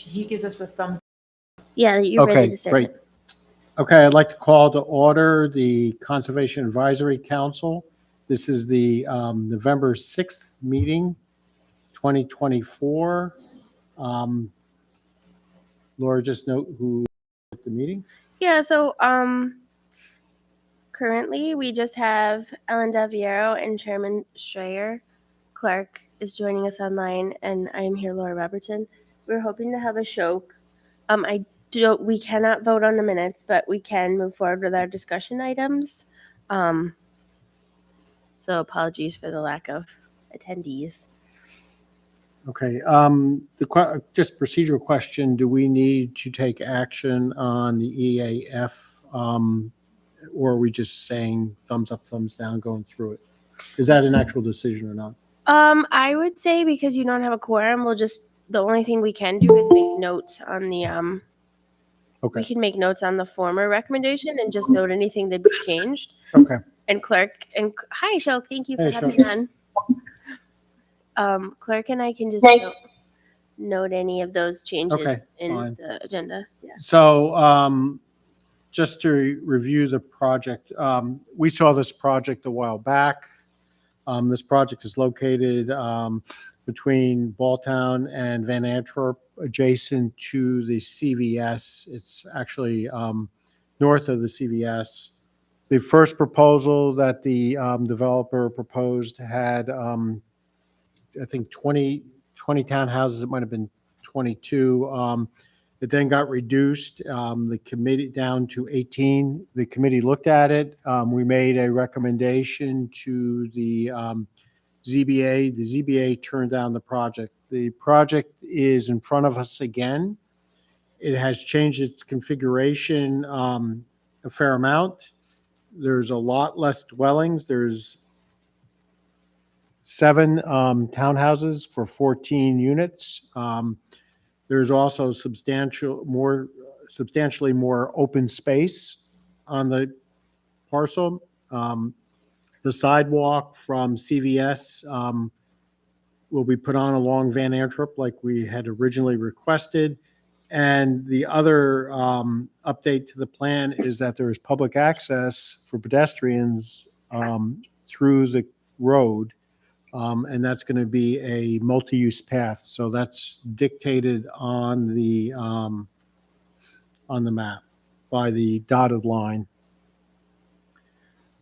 he gives us a thumbs. Yeah, you're ready Okay, to start. great. Okay, I'd like to call to order the Conservation Advisory Council. This is the November 6th meeting, 2024. Laura, just note who at the meeting. Yeah, so currently we just have Ellen Del Viero and Chairman Strayer. Clark is joining us online, and I am here, Laura Robertson. We're hoping to have a show. We cannot vote on the minutes, but we can move forward with our discussion items. So apologies for the lack of attendees. Okay, just procedural question, do we need to take action on the EAF, or are we just saying thumbs up, thumbs down, going through it? Is that an actual decision or not? I would say because you don't have a quorum, the only thing we can do is make notes on the Okay. We can make notes on the former recommendation and just note anything that be changed. Okay. And Clerk and hi, Shel, thank you for Hey, having Shel. me on. Clerk and I can just note any of those changes in fine. the agenda. Yeah. So just to review the project, we saw this project a while back. This project is located between Balltown and Van Antwerp, adjacent to the CVS. It's actually north of the CVS. The first proposal that the developer proposed had, I think, 20 townhouses. It might have been 22. It then got reduced, the committee down to 18. The committee looked at it. We made a recommendation to the ZBA. The ZBA turned down the project. The project is in front of us again. It has changed its configuration a fair amount. There's a lot less dwellings. There's 7 townhouses for 14 units. There's also substantially more open space on the parcel. The sidewalk from CVS will be put on along Van Antwerp like we had originally requested. And the other update to the plan is that there is public access for pedestrians through the road. And that's going to be a multi-use path. So that's dictated on the map by the dotted line.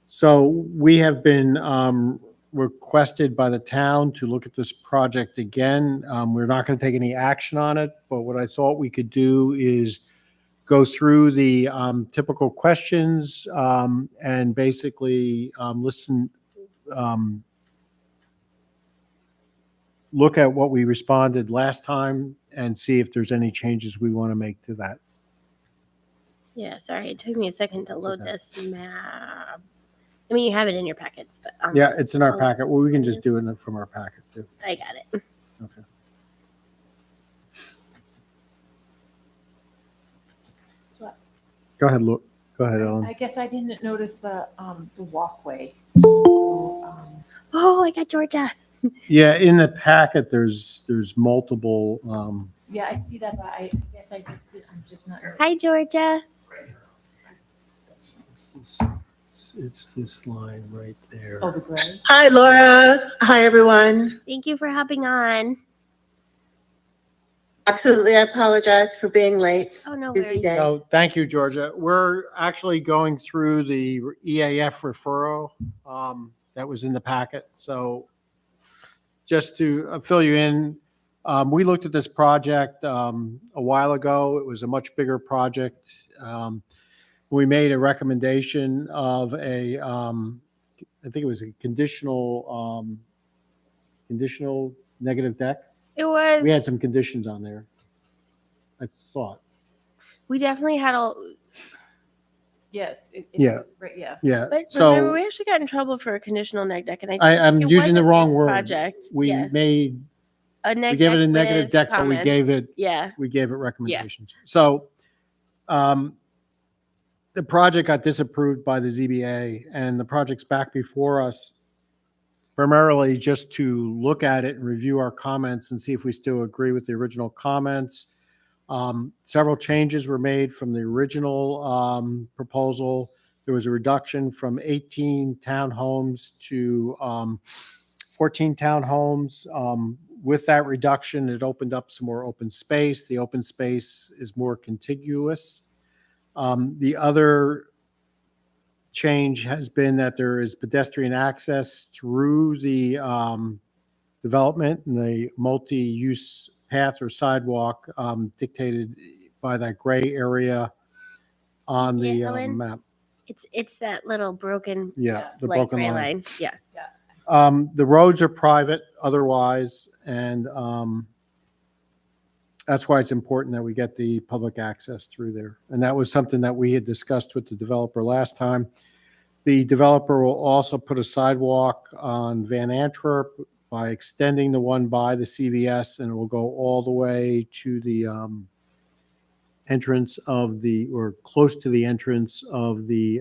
So we have been requested by the town to look at this project again. We're not going to take any action on it, but what I thought we could do is go through the typical questions and basically listen. Look at what we responded last time and see if there's any changes we want to make to that. Yeah, sorry, it took me a second to load okay. this map. I mean, you have it in your packets, but Yeah, it's in our packet. Well, we can just do it from our packet too. I got it. Okay. So Go ahead, look. Go ahead, Ellen. I guess I didn't notice the walkway. So, Oh, I got Georgia. Yeah, in the packet, there's multiple. yeah, I see that, but I guess I just did. I'm just not. Hi, Georgia. It's this line right there. Oh, the gray. Hi, Laura. Hi, everyone. Thank you for hopping on. Absolutely, I apologize for being late. Oh, no Busy worries. day. So thank you, Georgia. We're actually going through the EAF referral that was in the packet. So just to fill you in, we looked at this project a while ago. It was a much bigger project. We made a recommendation of I think it was a conditional negative deck. It was. We had some conditions on there, I thought. We definitely had a. Yes. Yeah. Right. Yeah. Yeah. But So remember, we actually got in trouble for a conditional neg deck, and I'm it using the wasn't wrong this word. Project. We yeah. made A neg we gave deck it a negative with deck, but we comments. gave it Yeah. recommendations. So the project got disapproved by the ZBA, and the project's back before us primarily just to look at it and review our comments and see if we still agree with the original comments. Several changes were made from the original proposal. There was a reduction from 18 townhomes to 14 townhomes. With that reduction, it opened up some more open space. The open space is more contiguous. The other change has been that there is pedestrian access through the development, and the multi-use path or sidewalk dictated by that gray area on You see it, the Helen? map. It's that little broken Yeah, the light broken gray line. line. Yeah. The roads are private otherwise, and that's why it's important that we get the public access through there. And that was something that we had discussed with the developer last time. The developer will also put a sidewalk on Van Antwerp by extending the one by the CVS, and it will go all the way to the entrance of or close to the entrance of the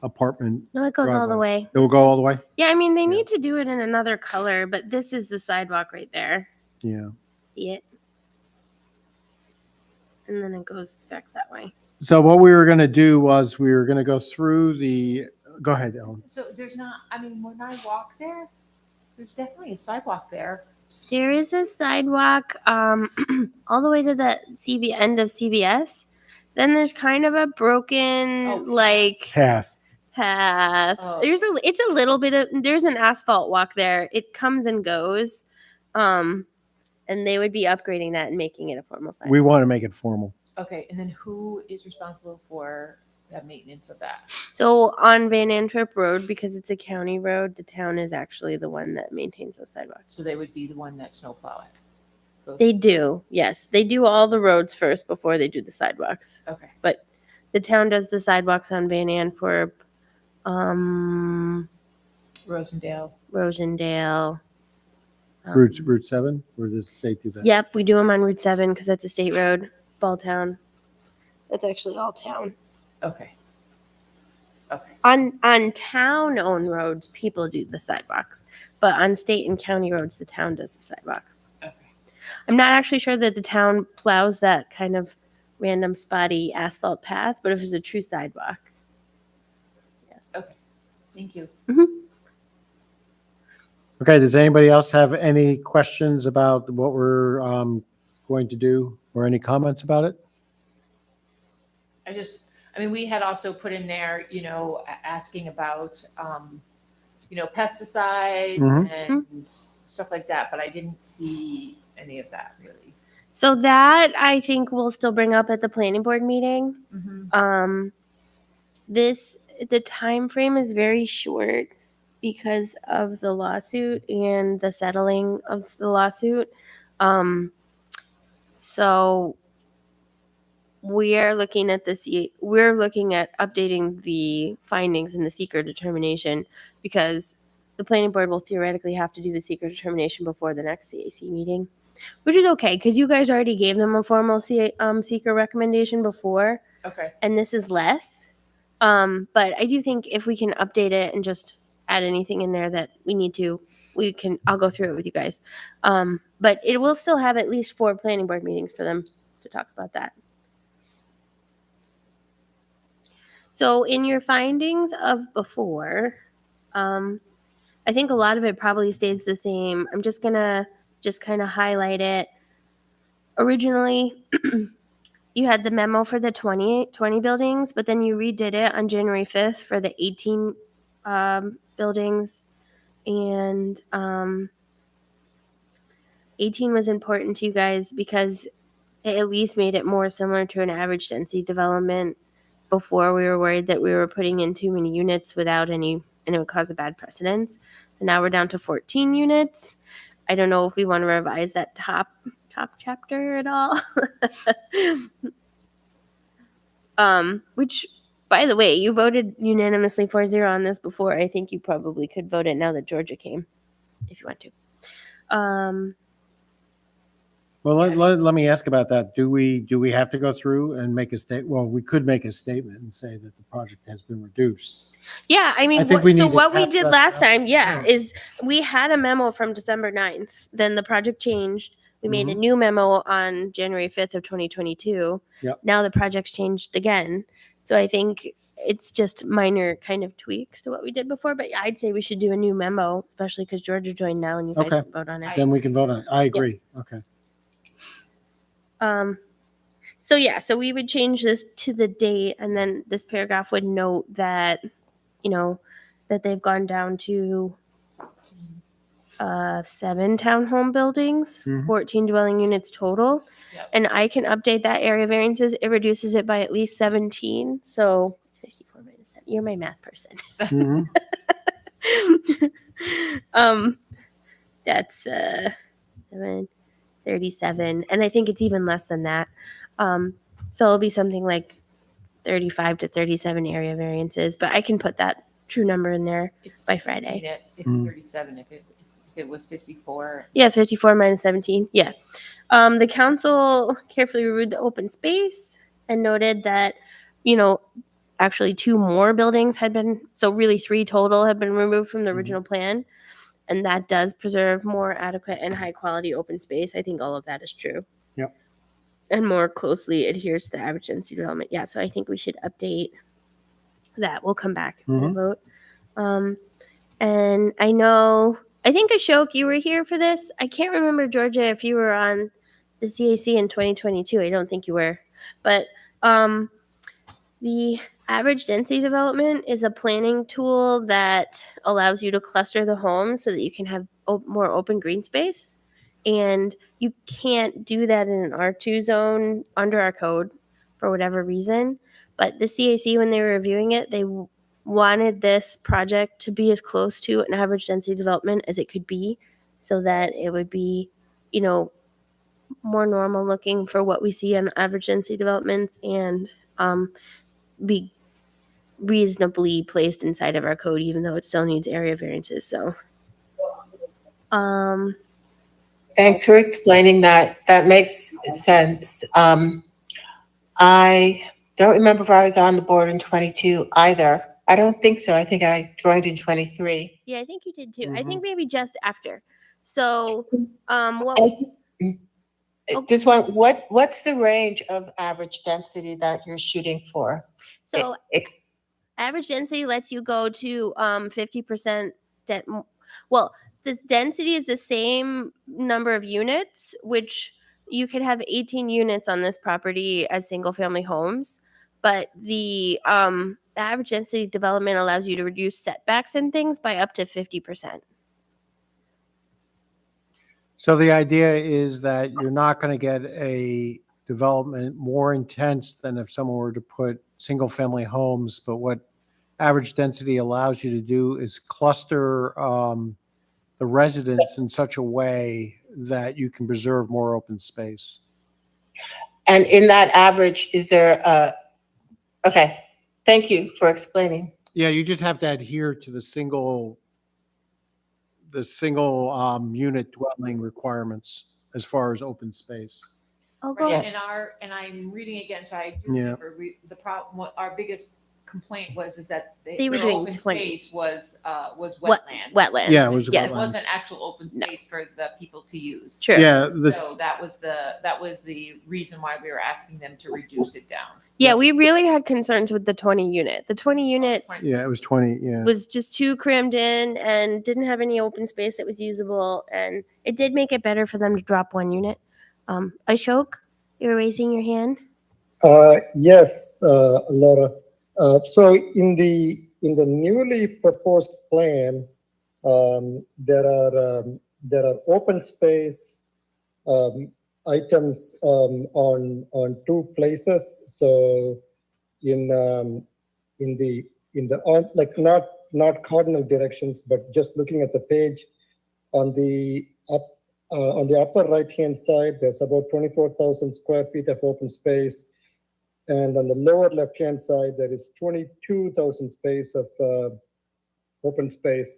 apartment. No, it goes all the Driveway. way. It will go all the way? Yeah, I mean they Yeah. need to do it in another color, but this is the sidewalk right there. Yeah. See it? And then it goes back that way. So what we were going to do was we were going to go through go ahead, Ellen. So there's not, I mean, when I walk there, there's definitely a sidewalk there. There is a sidewalk all the way to the end of CVS. Then there's kind of a broken Oh. like Path. path. Oh. It's a little bit of there's an asphalt walk there. It comes and goes. And they would be upgrading that and making it a formal sidewalk. We want to make it formal. Okay, and then who is responsible for the maintenance of that? So on Van Antwerp Road, because it's a county road, the town is actually the one that maintains those sidewalks. So they would be the one that snowplow it. So- They do, yes. They do all the roads first before they do the sidewalks. Okay, The town does the sidewalks on Van Antwerp, Rosendale. Rosendale. Route 7? Or does the state do that? Yep, we do them on Route 7 because that's a state road. Balltown. That's actually all town. Okay. Okay, On town-owned roads, people do the sidewalks, but on state and county roads, the town does the sidewalks. okay. I'm not actually sure that the town plows that kind of random spotty asphalt path, but if it's a true sidewalk. Thank you. Okay, does anybody else have any questions about what we're going to do or any comments about it? I mean, we had also put in there, asking about, pesticides Mhm. and stuff like that, but I didn't see any of that really. So that I think we'll still bring up at the planning board meeting. Mm-hmm. The time frame is very short because of the lawsuit and the settling of the lawsuit. So we're looking at updating the findings in the seeker determination because the planning board will theoretically have to do the seeker determination before the next CAC meeting, which is okay because you guys already gave them a formal seeker recommendation before, Okay, and this is less. But I do think if we can update it and just add anything in there that we need to, I'll go through it with you guys. But it will still have at least 4 planning board meetings for them to talk about that. So in your findings of before, I think a lot of it probably stays the same. I'm just gonna kind of highlight it. Originally, you had the memo for the 20 buildings, but then you redid it on January 5th for the 18 buildings. And 18 was important to you guys because it at least made it more similar to an average density development. Before, we were worried that we were putting in too many units without any, and it would cause a bad precedence. So now we're down to 14 units. I don't know if we want to revise that top chapter at all. Which, by the way, you voted unanimously 4-0 on this before. I think you probably could vote it now that Georgia came, if you want to. Well, let me ask about that. Do we have to go through and make a well, we could make a statement and say that the project has been reduced. Yeah, I mean, I think we need to what we cap did that last out. time, Yeah. is we had a memo from December 9th. Then the project changed. We made a new memo on January 5th of 2022. Yep. Now the project's changed again. So I think it's just minor kind of tweaks to what we did before, but I'd say we should do a new memo, especially because Georgia joined now and you guys Okay. can vote on it. Then we can vote on it. I agree. Okay. So we would change this to the date, and then this paragraph would note that, that they've gone down to 7 townhome buildings, Mhm. 14 dwelling units total. Yep. And I can update that area variances. It reduces it by at least 17. So 54 minus 7. You're my math person. Mhm. That's 37, and I think it's even less than that. So it'll be something like 35 to 37 area variances, but I can put that true number in there It's by Friday. It's Mm. 37 if it was 54. Yeah, 54 minus 17. Yeah. The council carefully reviewed the open space and noted that, actually 2 more buildings had been, so really 3 total had been removed from the original plan. And that does preserve more adequate and high quality open space. I think all of that is true. Yep. And more closely adheres to the average density development. Yeah, so I think we should update that. We'll come back and vote. And I think Ashok, you were here for this. I can't remember, Georgia, if you were on the CAC in 2022. I don't think you were. But the average density development is a planning tool that allows you to cluster the homes so that you can have more open green space. And you can't do that in an R2 zone under our code for whatever reason. But the CAC, when they were reviewing it, they wanted this project to be as close to an average density development as it could be so that it would be, more normal looking for what we see on average density developments and be reasonably placed inside of our code, even though it still needs area variances. So, Thanks for explaining that. That makes sense. I don't remember if I was on the board in 22 either. I don't think so. I think I joined in 23. yeah, I think you did too. I Mhm. think maybe just after. So, what? Just what's the range of average density that you're shooting for? So average density lets you go to 50%. Well, this density is the same number of units, which you could have 18 units on this property as single family homes. But the average density development allows you to reduce setbacks and things by up to 50%. So the idea is that you're not going to get a development more intense than if someone were to put single-family homes, but what average density allows you to do is cluster the residents in such a way that you can preserve more open space. And in that average, is there okay, thank you for explaining. Yeah, you just have to adhere to the single unit dwelling requirements as far as open space. I'll go. Right, and I'm reading again, so I do Yeah. remember the problem, what our biggest complaint was that They were the doing open 20. space was What- wetland. Wetland. Yeah, it was Yes. It wetlands. wasn't actual open space for the people to use. True. Yeah, So this, that was the reason why we were asking them to reduce it down. Yeah, we really had concerns with the 20 unit. The 20 unit yeah, it was 20, yeah. was just too crammed in and didn't have any open space that was usable. And it did make it better for them to drop 1 unit. Ashok, you were raising your hand. Yes, Laura. So in the newly proposed plan, there are open space items on 2 places. So in the like not cardinal directions, but just looking at the page on the upper right hand side, there's about 24,000 square feet of open space. And on the lower left-hand side, there is 22,000 space of open space.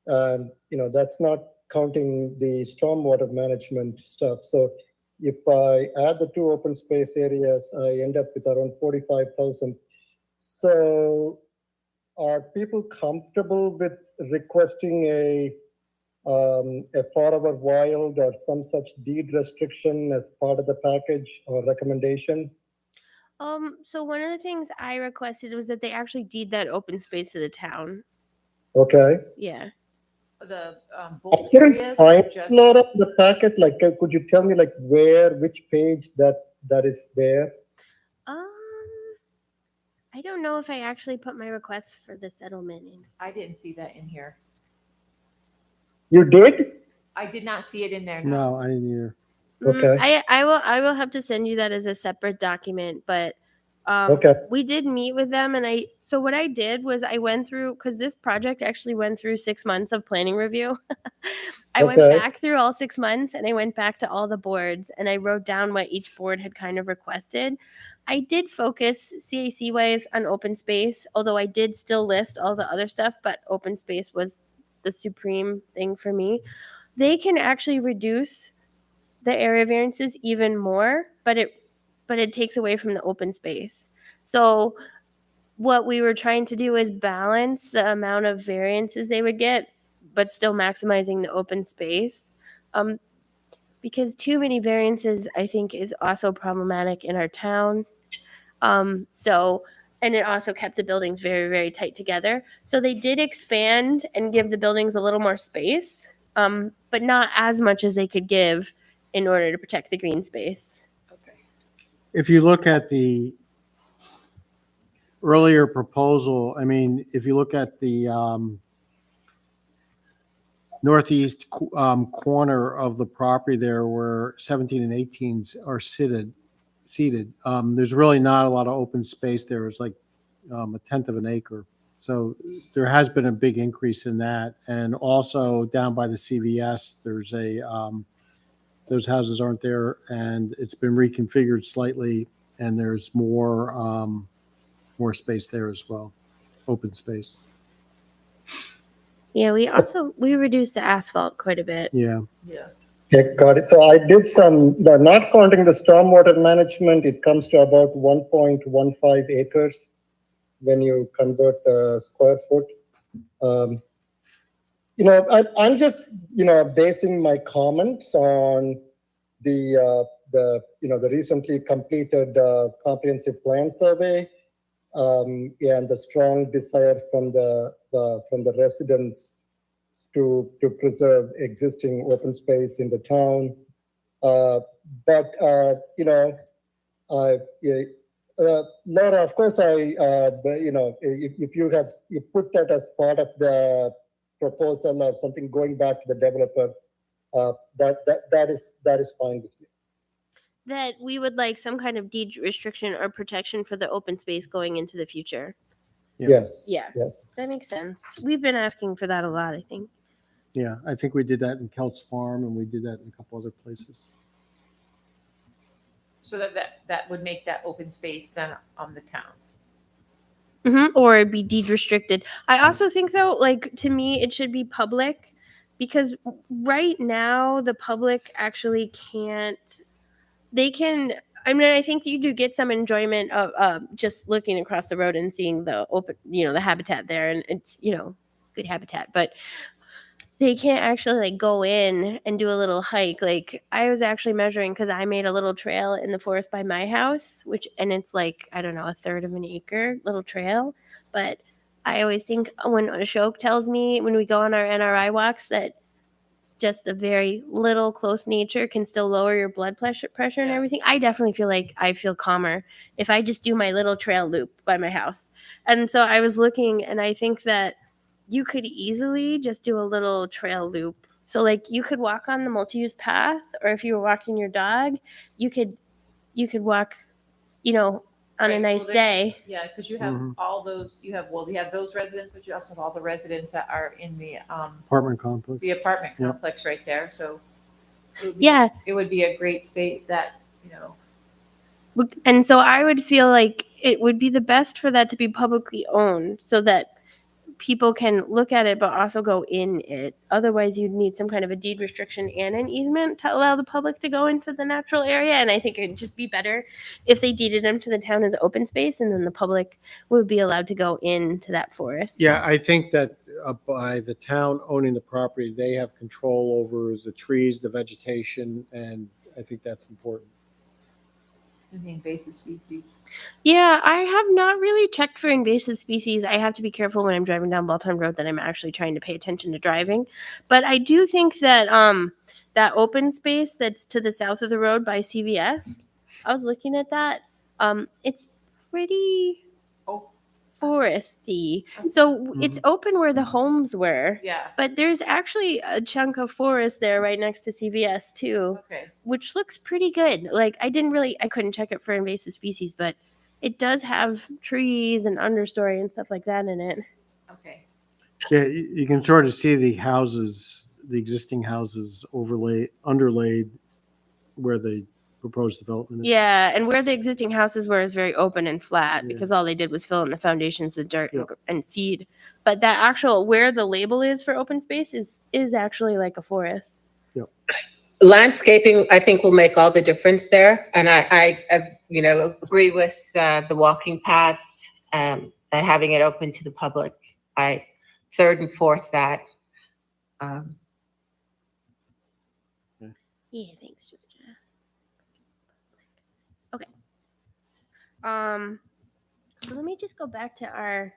And, that's not counting the stormwater management stuff. So if I add the 2 open space areas, I end up with around 45,000. So are people comfortable with requesting a a forever wild or some such deed restriction as part of the package or recommendation? So one of the things I requested was that they actually deed that open space to the town. Okay. Yeah. The I both couldn't areas find or just, Laura the packet. Like, could you tell me like which page that is there? Um, I don't know if I actually put my request for the settlement in. I didn't see that in here. You did? I did not see it in there, no. No, I didn't either. Okay. I will have to send you that as a separate document, but Okay. we did meet with them, and so what I did was I went through, because this project actually went through 6 months of planning review. I went Okay. back through all 6 months, and I went back to all the boards, and I wrote down what each board had kind of requested. I did focus CAC wise on open space, although I did still list all the other stuff, but open space was the supreme thing for me. They can actually reduce the area variances even more, but it takes away from the open space. So what we were trying to do is balance the amount of variances they would get, but still maximizing the open space. Because too many variances, I think, is also problematic in our town. And it also kept the buildings very, very tight together. So they did expand and give the buildings a little more space, but not as much as they could give in order to protect the green space. Okay. If you look at the earlier proposal, I mean, if you look at the northeast corner of the property there where 17 and 18s are seated, there's really not a lot of open space there. It's like a tenth of an acre. So there has been a big increase in that. And also down by the CVS, there's those houses aren't there, and it's been reconfigured slightly, and there's more space there as well, open space. Yeah, we reduced the asphalt quite a bit. Yeah. Yeah. Okay, got it. So I did not counting the stormwater management, it comes to about 1.15 acres when you convert the square foot. I'm just, basing my comments on the recently completed comprehensive plan survey, and the strong desire from the residents to preserve existing open space in the town. Laura, of course, if you put that as part of the proposal or something going back to the developer, that is fine with me. That we would like some kind of deed restriction or protection for the open space going into the future. Yeah. Yes. Yeah. Yes. That makes sense. We've been asking for that a lot, I think. Yeah, I think we did that in Kelt's Farm, and we did that in a couple other places. So that would make that open space then on the towns. Or it'd be deed restricted. I also think, though, like, to me, it should be public, because right now the public actually can't. They can. I mean, I think you do get some enjoyment of just looking across the road and seeing the open, the habitat there, and it's good habitat, but they can't actually like go in and do a little hike. Like, I was actually measuring, because I made a little trail in the forest by my house, and it's like, I don't know, a third of an acre little trail. But I always think when Ashok tells me when we go on our NRI walks that just the very little close nature can still lower your blood pressure and Yeah. everything. I definitely feel like I feel calmer if I just do my little trail loop by my house. And so I was looking, and I think that you could easily just do a little trail loop. So like you could walk on the multi-use path, or if you were walking your dog, you could walk, on a Right, nice well, day. Yeah, because you have Mhm. all those, you have those residents, but you also have all the residents that are in the Apartment complex. apartment Yeah. complex right there. So Yeah. it would be a great space that, And so I would feel like it would be the best for that to be publicly owned, so that people can look at it but also go in it. Otherwise, you'd need some kind of a deed restriction and an easement to allow the public to go into the natural area. And I think it'd just be better if they deeded them to the town as open space, and then the public would be allowed to go into that forest. Yeah, I think that by the town owning the property, they have control over the trees, the vegetation, and I think that's important. And the invasive species. Yeah, I have not really checked for invasive species. I have to be careful when I'm driving down Balltown Road that I'm actually trying to pay attention to driving. But I do think that that open space that's to the south of the road by CVS, I was looking at that. It's pretty Oh, foresty. So it's open where the homes were. yeah. But there's actually a chunk of forest there right next to CVS too, Okay. which looks pretty good. Like I couldn't check it for invasive species, but it does have trees and understory and stuff like that in it. Okay. Yeah, you can sort of see the houses, the existing houses underlaid where the proposed development is. Yeah, and where the existing houses were is very open and flat Yeah. because all they did was fill in the foundations with dirt Yeah. and seed. But that actual where the label is for open space is actually like a forest. Landscaping, I think, will make all the difference there. And I agree with the walking paths and having it open to the public. I third and fourth that. Yeah, thanks, Georgia. Okay. So let me just go back to our.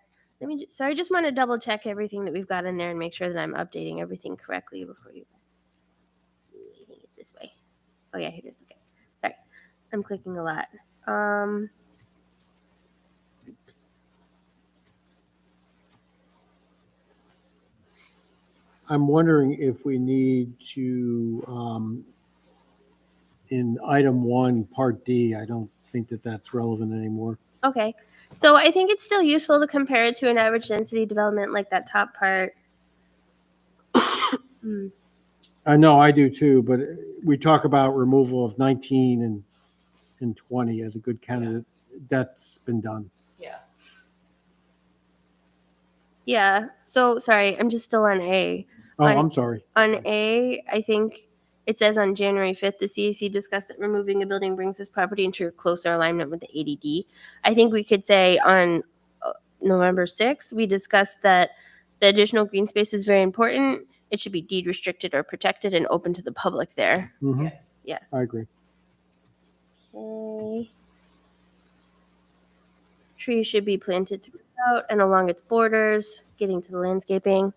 So I just want to double check everything that we've got in there and make sure that I'm updating everything correctly before you. I think it's this way. Oh yeah, here it is. Okay. Sorry, I'm clicking a lot. Oops. I'm wondering if we need to, in item 1, part D, I don't think that that's relevant anymore. Okay. So I think it's still useful to compare it to an average density development like that top part. I know I do too, but we talk about removal of 19 and 20 as a good candidate. That's been done. Yeah. Yeah. So sorry, I'm just still on A. Oh, On- I'm sorry. On A, I think it says on January 5th, the CAC discussed that removing a building brings this property into a closer alignment with the ADD. I think we could say on November 6th, we discussed that the additional green space is very important. It should be deed restricted or protected and open to the public there. Mhm, Yes. I agree. Okay. Trees should be planted throughout and along its borders, getting to the landscaping.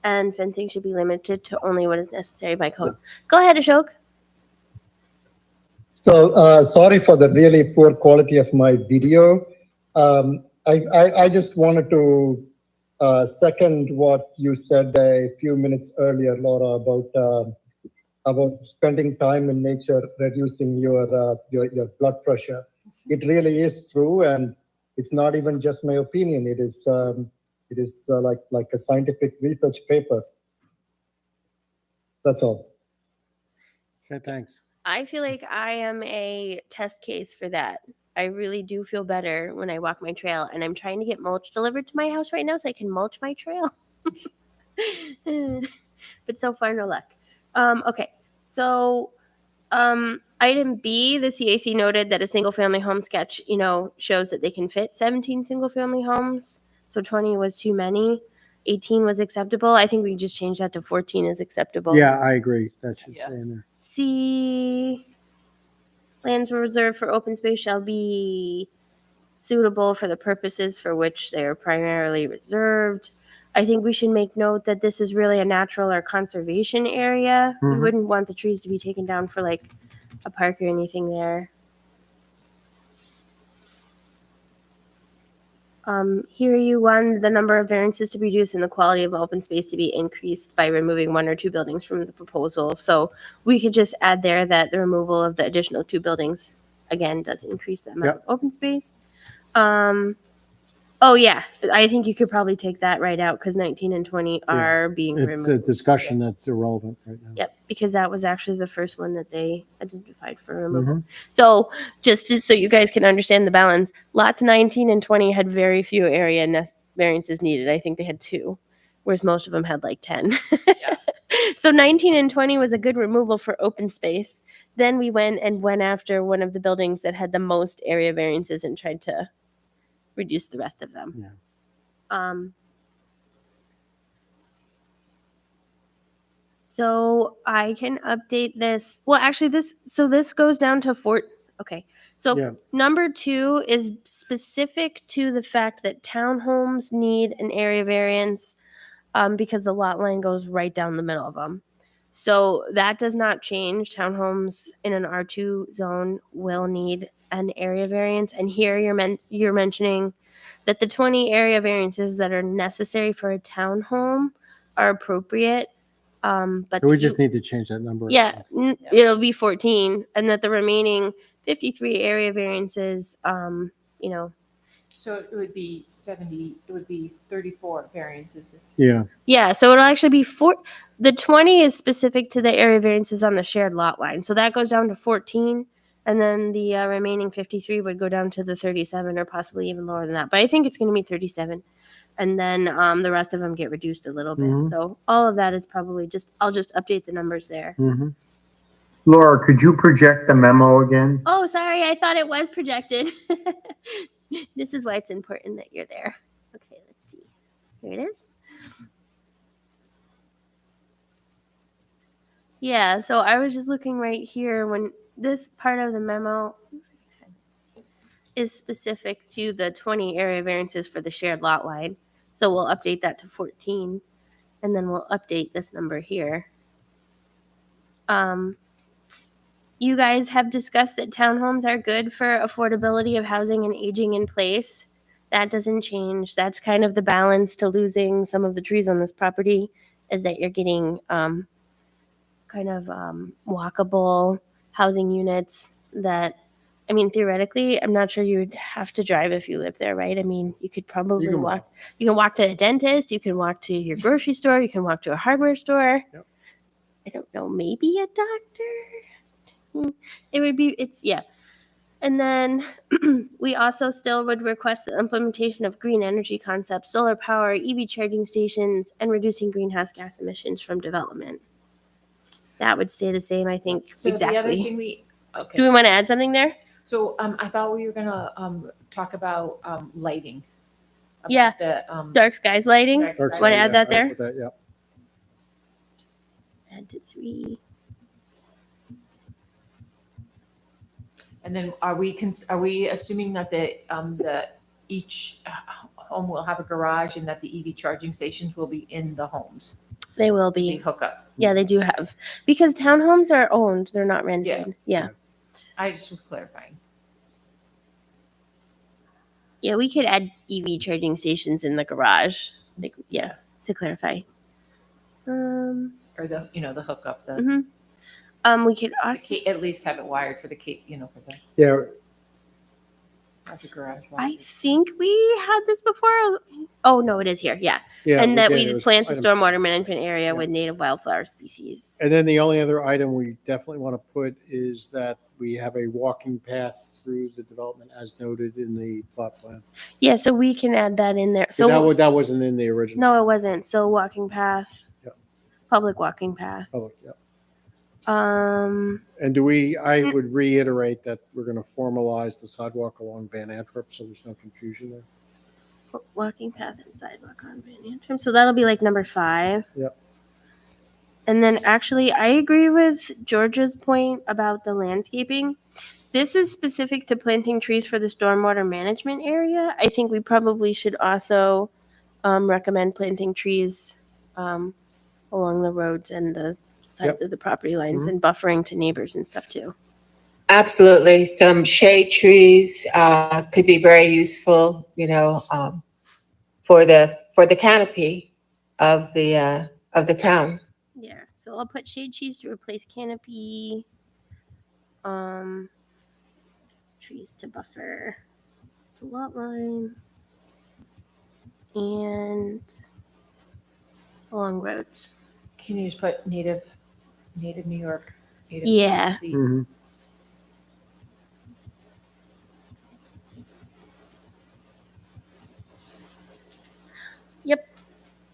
And fencing should be limited to only what is necessary by code. Go ahead, Ashok. So sorry for the really poor quality of my video. I just wanted to second what you said a few minutes earlier, Laura, about spending time in nature, reducing your blood pressure. It really is true, and it's not even just my opinion. It is like a scientific research paper. That's all. Okay, thanks. I feel like I am a test case for that. I really do feel better when I walk my trail, and I'm trying to get mulch delivered to my house right now so I can mulch my trail. But so far, no luck. Okay, so item B, the CAC noted that a single-family home sketch, shows that they can fit 17 single-family homes. So 20 was too many. 18 was acceptable. I think we just changed that to 14 is acceptable. Yeah, I agree. That should Yeah. stay in there. C, lands reserved for open space shall be suitable for the purposes for which they are primarily reserved. I think we should make note that this is really a natural or conservation area. We Mhm. wouldn't want the trees to be taken down for like a park or anything there. Here you want the number of variances to be reduced and the quality of open space to be increased by removing 1 or 2 buildings from the proposal. So we could just add there that the removal of the additional 2 buildings, again, does increase the amount of open space. Oh yeah, I think you could probably take that right out because 19 and 20 are being It's a removed. discussion that's irrelevant right now. Yep, because that was actually the first one that they identified for removal. Mhm. So so you guys can understand the balance, lots 19 and 20 had very few area variances needed. I think they had 2, whereas most of them had like 10. So 19 and 20 was a good removal for open space. Then we went after one of the buildings that had the most area variances and tried to reduce the rest of them. Yeah. So I can update this. Well, actually, this goes down to 4. Okay. So Yeah. number 2 is specific to the fact that townhomes need an area variance because the lot line goes right down the middle of them. So that does not change. Townhomes in an R2 zone will need an area variance. And here you're mentioning that the 20 area variances that are necessary for a townhome are appropriate. But So we you- just need to change that number. yeah, it'll be 14, and that the remaining 53 area variances, you know, So it would be 70, it would be 34 variances. Yeah. yeah, so it'll actually be the 20 is specific to the area variances on the shared lot line. So that goes down to 14, and then the remaining 53 would go down to the 37 or possibly even lower than that. But I think it's going to be 37. And then the rest of them get reduced a little bit. Mhm. So all of that is probably I'll just update the numbers there. Mm-hmm. Laura, could you project the memo again? Oh, sorry, I thought it was projected. This is why it's important that you're there. Okay, let's see. Here it is. Yeah, so I was just looking right here when this part of the memo is specific to the 20 area variances for the shared lot line. So we'll update that to 14, and then we'll update this number here. You guys have discussed that townhomes are good for affordability of housing and aging in place. That doesn't change. That's kind of the balance to losing some of the trees on this property, is that you're getting walkable housing units that, I mean, theoretically, I'm not sure you would have to drive if you live there, right? I mean, you could probably You can walk. You can walk to a dentist. You can walk to your grocery store. You can walk to a hardware store. Yep. I don't know, maybe a doctor. Yeah. And then we also still would request the implementation of green energy concepts, solar power, EV charging stations, and reducing greenhouse gas emissions from development. That would stay the same, I think, So the other exactly. thing Do we okay. want to add something there? So I thought we were gonna talk about lighting. About Yeah. The Dark skies lighting. dark Dark sky Wanna side, add yeah, that there? I put that, yeah. Add to 3. And then are we assuming that each home will have a garage and that the EV charging stations will be in the homes? They will They be. hook up. Yeah, they do have. Because townhomes are owned, they're not rented. Yeah. I just was clarifying. Yeah, we could add EV charging stations in the garage. Like, yeah, to clarify. Or the hookup, We could also. at least have it wired for the for the Yeah, garage. I think we had this before. Oh no, it is here. Yeah, yeah. and that did. we It would was plant the item- stormwater management area Yeah. with native wildflower species. And then the only other item we definitely want to put is that we have a walking path through the development as noted in the plot plan. Yeah, so we can add that in there. 'Cause So that wasn't in the original. no, it wasn't. So walking path, Yeah. public walking path. Oh, yeah. Um, And I would reiterate that we're going to formalize the sidewalk along Van Antwerp, so there's no confusion there. walking path and sidewalk on Van Antrim. So that'll be like number 5. Yep. And then actually, I agree with Georgia's point about the landscaping. This is specific to planting trees for the stormwater management area. I think we probably should also recommend planting trees along the roads and the sides of the property lines and buffering to neighbors and stuff too. Absolutely. Some shade trees could be very useful, for the canopy of the town. Yeah. So I'll put shade trees to replace canopy. Trees to buffer the lot line and along roads. Can you just put native New York? Yeah. Mhm.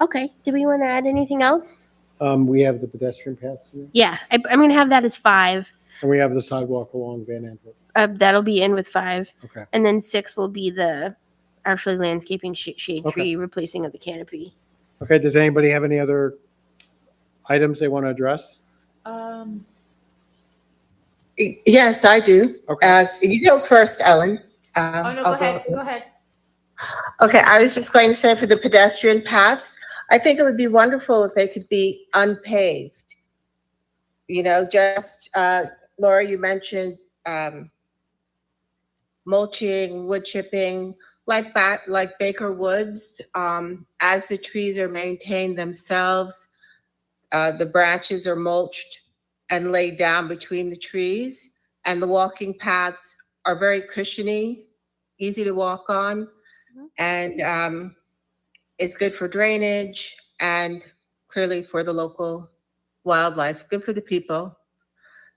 Okay. Do we want to add anything else? We have the pedestrian paths in there, Yeah, I'm going to have that as 5. and we have the sidewalk along Van Antwerp. That'll be in with 5. Okay. And then 6 will be the actually landscaping shade Okay. tree replacing of the canopy. Okay, does anybody have any other items they want to address? Yes, I do. Okay. You go first, Ellen. Oh, no, I'll go ahead, go ahead. Okay, I was just going to say for the pedestrian paths, I think it would be wonderful if they could be unpaved. You know, just, Laura, you mentioned, mulching, wood chipping, like Baker Woods, as the trees are maintained themselves, the branches are mulched and laid down between the trees, and the walking paths are very cushiony, easy to walk on, and it's good for drainage and clearly for the local wildlife, good for the people.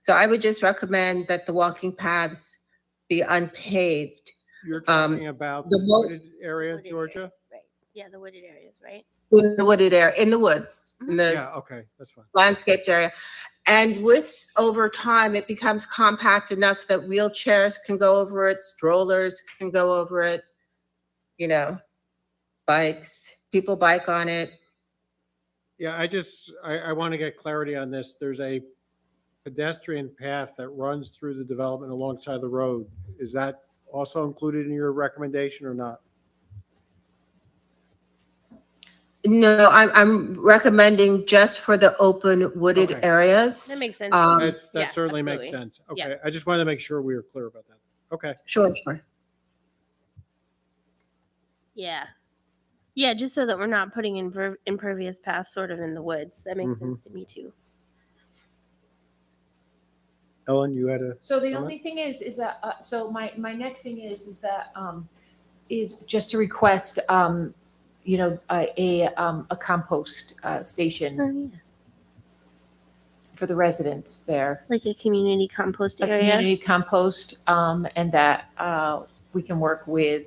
So I would just recommend that the walking paths be unpaved. You're talking about the the mo- wooded area, Wooded Georgia? areas, right. Yeah, the wooded areas, right? In the wooded area, in the woods, in the Yeah, okay, that's fine. landscaped area. And with, over time, it becomes compact enough that wheelchairs can go over it, strollers can go over it, you know, bikes, people bike on it. Yeah, I want to get clarity on this. There's a pedestrian path that runs through the development alongside the road. Is that also included in your recommendation or not? No, I'm recommending just for the open wooded Okay. areas. That makes sense. Um, That yeah, certainly makes absolutely. sense. Yeah. Okay, I just wanted to make sure we were clear about that. Okay. Sure. Yeah. Yeah, just so that we're not putting impervious paths sort of in the woods. That makes Mhm. sense to me too. Ellen, you had a, So the Comment? only thing is that, so my next thing is that, is just to request, you know, a compost station Oh, yeah. for the residents there. Like a community compost A area. community compost, and that we can work with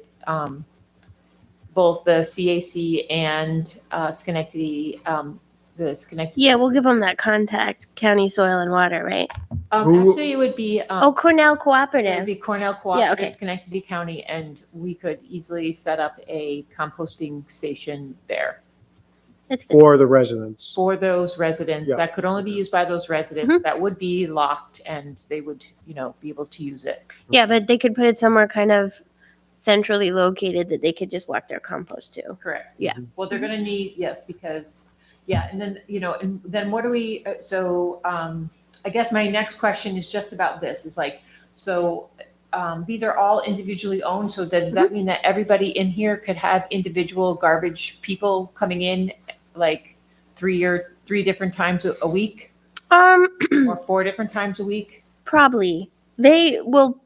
both the CAC and Schenectady, the Schenectady. Yeah, we'll give them that contact, County Soil and Water, right? Who- Actually, it would be. Oh, Cornell It would Cooperative. be Cornell Yeah, Cooperative, okay. Schenectady County, and we could easily set up a composting station there That's good. for the residents. for those residents. Yeah. That could only be used by those residents. That would be locked, and they would, you know, be able to use it. Yeah, but they could put it somewhere kind of centrally located that they could just walk their compost to. Correct. Yeah. Well, they're gonna need, yes, because, yeah, and then, you know, and then what do we, I guess my next question is just about this, is like, so, these are all individually owned, so does that mean that everybody in here could have individual garbage people coming in, like, three different times a week, or 4 different times a week? Probably. They will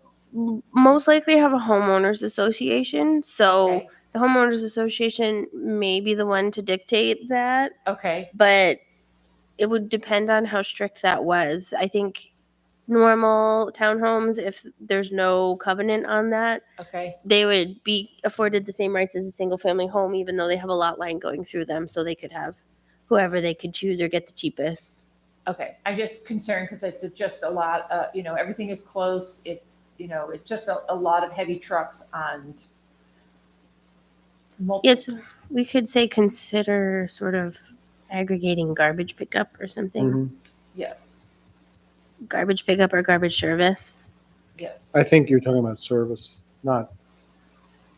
most likely have a homeowners association. So Okay. the homeowners association may be the one to dictate that, Okay, but it would depend on how strict that was. I think normal townhomes, if there's no covenant on that, okay, they would be afforded the same rights as a single family home, even though they have a lot line going through them. So they could have whoever they could choose or get the cheapest. okay. I'm just concerned because it's just a lot, you know, everything is close. It's, you know, it's just a lot of heavy trucks on. Yes, we could say consider sort of aggregating garbage pickup or something. Mhm. Yes, Garbage pickup or garbage service. yes. I think you're talking about service, not,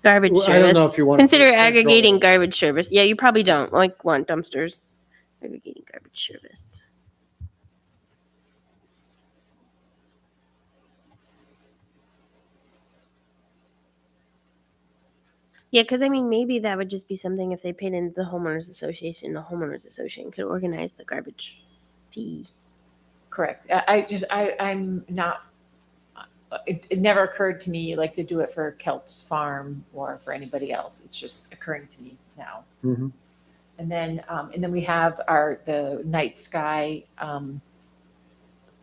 Garbage Well, I don't know service. if you want. Consider central- aggregating garbage service. Yeah, you probably don't like want dumpsters. Aggregating garbage service. Yeah, because I mean, maybe that would just be something if they paid into the homeowners association could organize the garbage fee. Correct. I'm not, it never occurred to me like to do it for Kelt's Farm or for anybody else. It's just occurring to me now. Mhm. And then we have the night sky,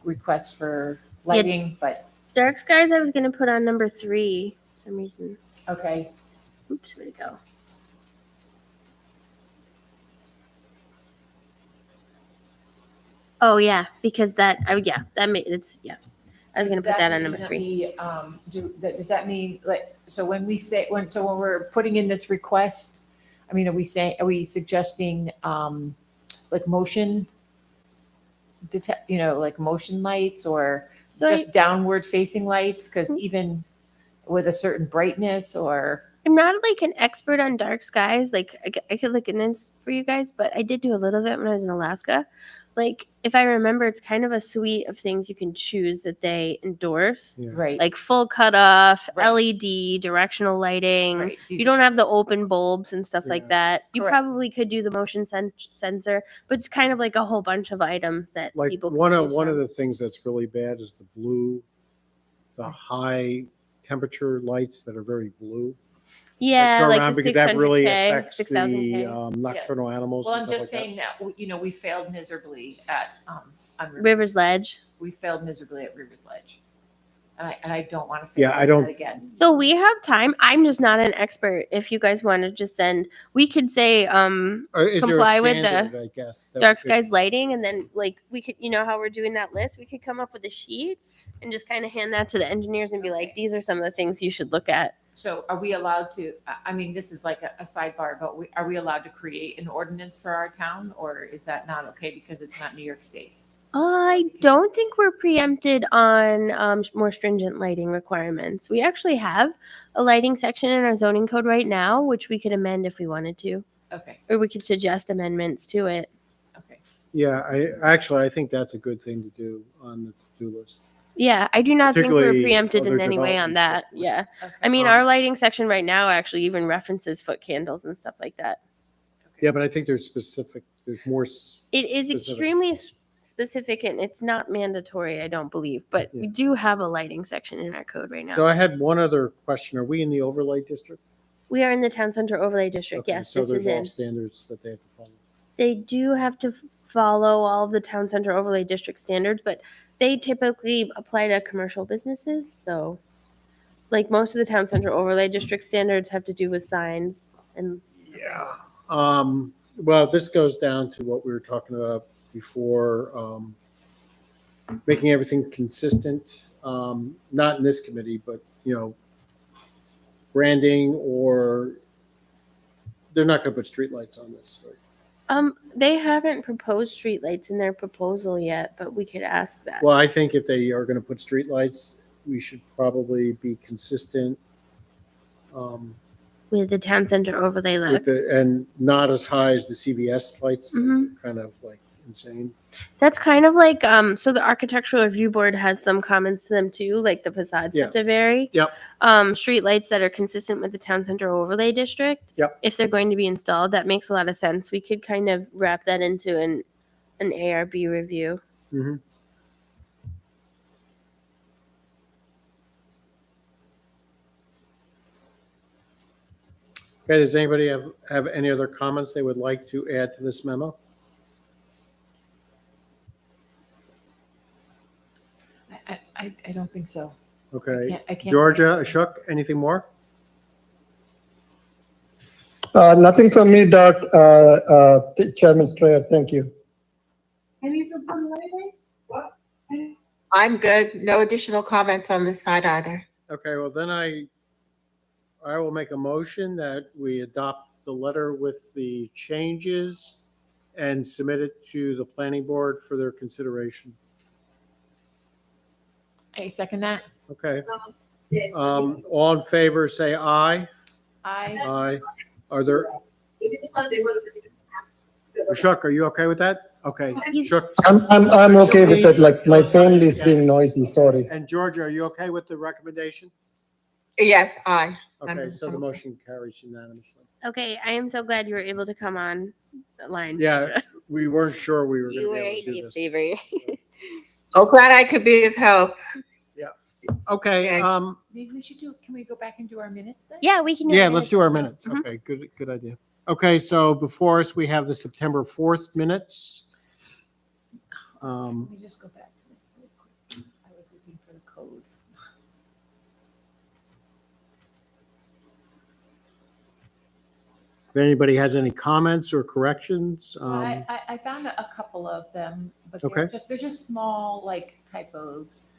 request for lighting, but, Dark skies, I was gonna put on number 3 for some reason. okay. Oops, where'd it go? Oh yeah, because that. Oh yeah, that made it's yeah. I was gonna Does put that on mean number that 3. Does that mean, like, so when we're putting in this request, I mean, are we suggesting, like motion like motion lights or So just downward facing lights? Because Mhm. even with a certain brightness or, I'm not like an expert on dark skies. Like I could look in this for you guys, but I did do a little bit when I was in Alaska. Like if I remember, it's kind of a suite of things you can choose that they endorse, Yeah. right? like full cutoff, Right. LED, directional lighting. Right. You don't have the open bulbs and stuff Yeah. like that. You Correct. probably could do the motion sensor, but it's kind of like a whole bunch of items that Like people can one of choose from. the things that's really bad is the blue, the high temperature lights that are very blue. Yeah, Turn like around the because that really 600K, affects the 6000K. nocturnal animals. Well, and I'm stuff just like that. saying that, we failed miserably at, on River's Ledge. We failed miserably at Rivers Ledge. And I don't want to Yeah, fail I don't- that again. So we have time. I'm just not an expert. If you guys want to just send, we could say Or is there a comply with the standard, I guess, that dark we could- skies lighting, and then like we could, how we're doing that list, we could come up with a sheet and just kind of hand that to the engineers and be like, these are some of the things you should look at. So are we allowed to, I mean, this is like a sidebar, but are we allowed to create an ordinance for our town? Or is that not okay because it's not New York State? I don't think we're preempted on more stringent lighting requirements. We actually have a lighting section in our zoning code right now, which we could amend if we wanted to, Okay, or we could suggest amendments to it. okay. Yeah, I think that's a good thing to do on the to-do list. Yeah, I do not think we're Particularly preempted in other any way on that. developments. Yeah. Okay. I mean, Um, our lighting section right now actually even references foot candles and stuff like that. Yeah, but I think there's more. It is specific. extremely specific and it's not mandatory, I don't believe, but we Yeah. do have a lighting section in our code right now. So I had one other question. Are we in the overlay district? We are in the town center overlay district. Okay, Yes, so this there's is all in. standards that they have to follow. They do have to follow all of the town center overlay district standards, but they typically apply to commercial businesses. So, like most of the town center overlay district standards have to do with signs and Yeah. Well, this goes down to what we were talking about before, making everything consistent, not in this committee, but, branding or they're not going to put streetlights on this. Right? They haven't proposed streetlights in their proposal yet, but we could ask that. Well, I think if they are going to put streetlights, we should probably be consistent. With the town center overlay look. And not as high as the CVS lights. Those Mhm. are kind of like insane. That's kind of like so the architectural review board has some comments to them too, like the facades Yeah. have to vary. Yep. Street lights that are consistent with the town center overlay district. Yep. If they're going to be installed, that makes a lot of sense. We could kind of wrap that into an ARB review. Mhm. Okay, does anybody have any other comments they would like to add to this memo? I don't think so. Okay. I can't. Georgia, Ashok, anything more? Nothing from me, Doc. Chairman Strayer, thank you. I'm good. No additional comments on this side either. Okay, well then I will make a motion that we adopt the letter with the changes and submit it to the planning board for their consideration. I second that. Okay. All in favor, say aye. I, Aye. Are there, Ashok, are you okay with that? Okay. Ashok. I'm okay with that. Like my family is being noisy. Sorry. And Georgia, are you okay with the recommendation? Yes, aye. Okay, so the motion carries unanimously. Okay, I am so glad you were able to come on the line. Yeah, we weren't sure we were You were going to a be able to do this. lifesaver. Oh, glad I could be of help. Okay, maybe we should can we go back and do our minutes then? Yeah, we can. yeah, let's do our minutes. Mhm. Okay, good idea. Okay, so before us, we have the September 4th minutes. Let me just go back to this really quick. I was looking for the code. If anybody has any comments or corrections, So I found a couple of them, but Okay. they're just small, like typos.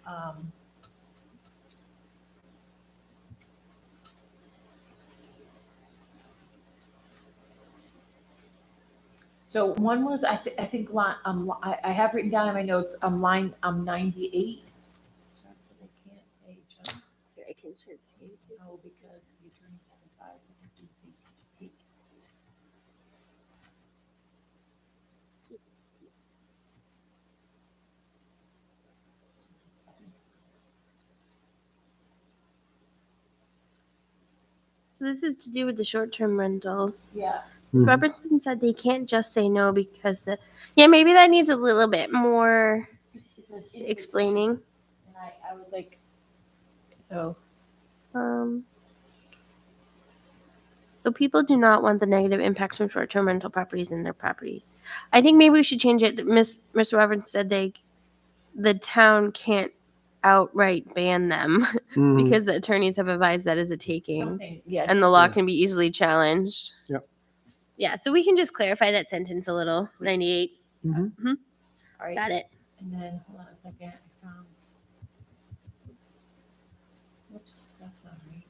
So one was, I think, I have written down in my notes, line, 98. Just that I can't say just, I can share the screen too. oh, because the attorney has advised that we take. So this is to do with the short-term rentals. Yeah, Mhm. Robertson said they can't just say no because yeah, maybe that needs a little bit more explaining. And I was like, so, So people do not want the negative impacts from short-term rental properties in their properties. I think maybe we should change it. Mr. Roberts said the town can't outright ban them Mhm. because the attorneys have advised that is a taking something, yeah. and the law Yeah. can be easily challenged. Yep. Yeah, so we can just clarify that sentence a little. 98. All right. Got it. And then, hold on a second, I found. Whoops, that's not right.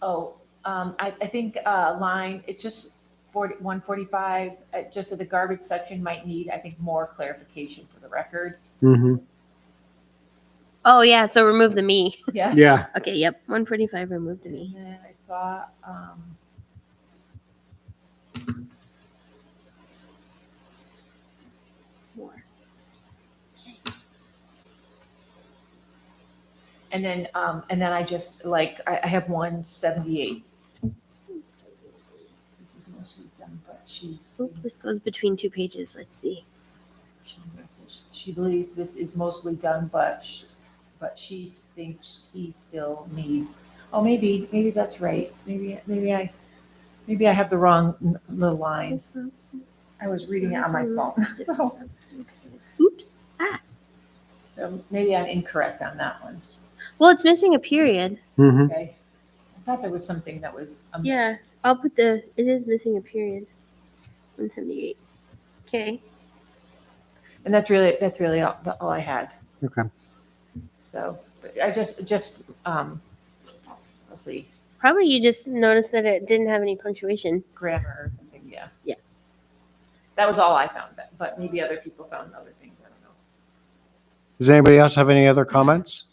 Oh, I think, line, it's just 145, just that the garbage section might need, I think, more clarification for the record. Mhm. Oh yeah, so remove the me. Yeah. Yeah, Okay, yep. 145 remove the me. And then I thought, More. and then I just, like, I have 178. This is mostly done, but Oop, this goes between two pages. Let's see. she believes this is mostly done, but she thinks he still needs. Oh, maybe that's right. Maybe I have the wrong the line. I was reading it on my phone, Oops. so maybe I'm incorrect on that one. Well, it's missing a period. Mhm. Okay, I thought there was something that was amiss. Yeah. I'll put it is missing a period. 178. Okay. And that's really all I had. Okay. So but I just we'll see, Probably you just noticed that it didn't have any punctuation. grammar or something. Yeah. Yeah. That was all I found, but maybe other people found other things. I don't know. Does anybody else have any other comments?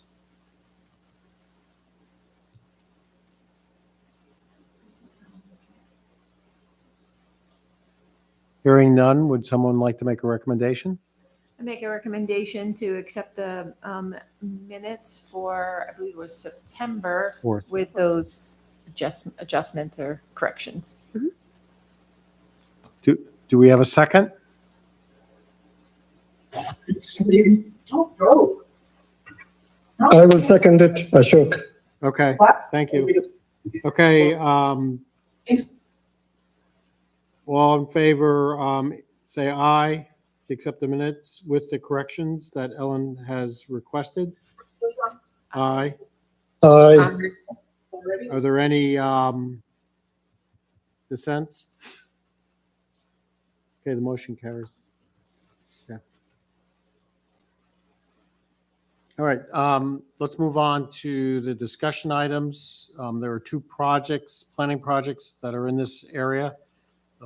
Hearing none, would someone like to make a recommendation? I make a recommendation to accept the minutes for, I believe it was September, Fourth. with those adjustments or corrections. Do we have a second? I will second it, Ashok. Okay, thank you. Okay, all in favor, say aye to accept the minutes with the corrections that Ellen has requested. Aye. Aye. Are there any dissents? Okay, the motion carries. Yeah. All right, let's move on to the discussion items. There are two planning projects that are in this area.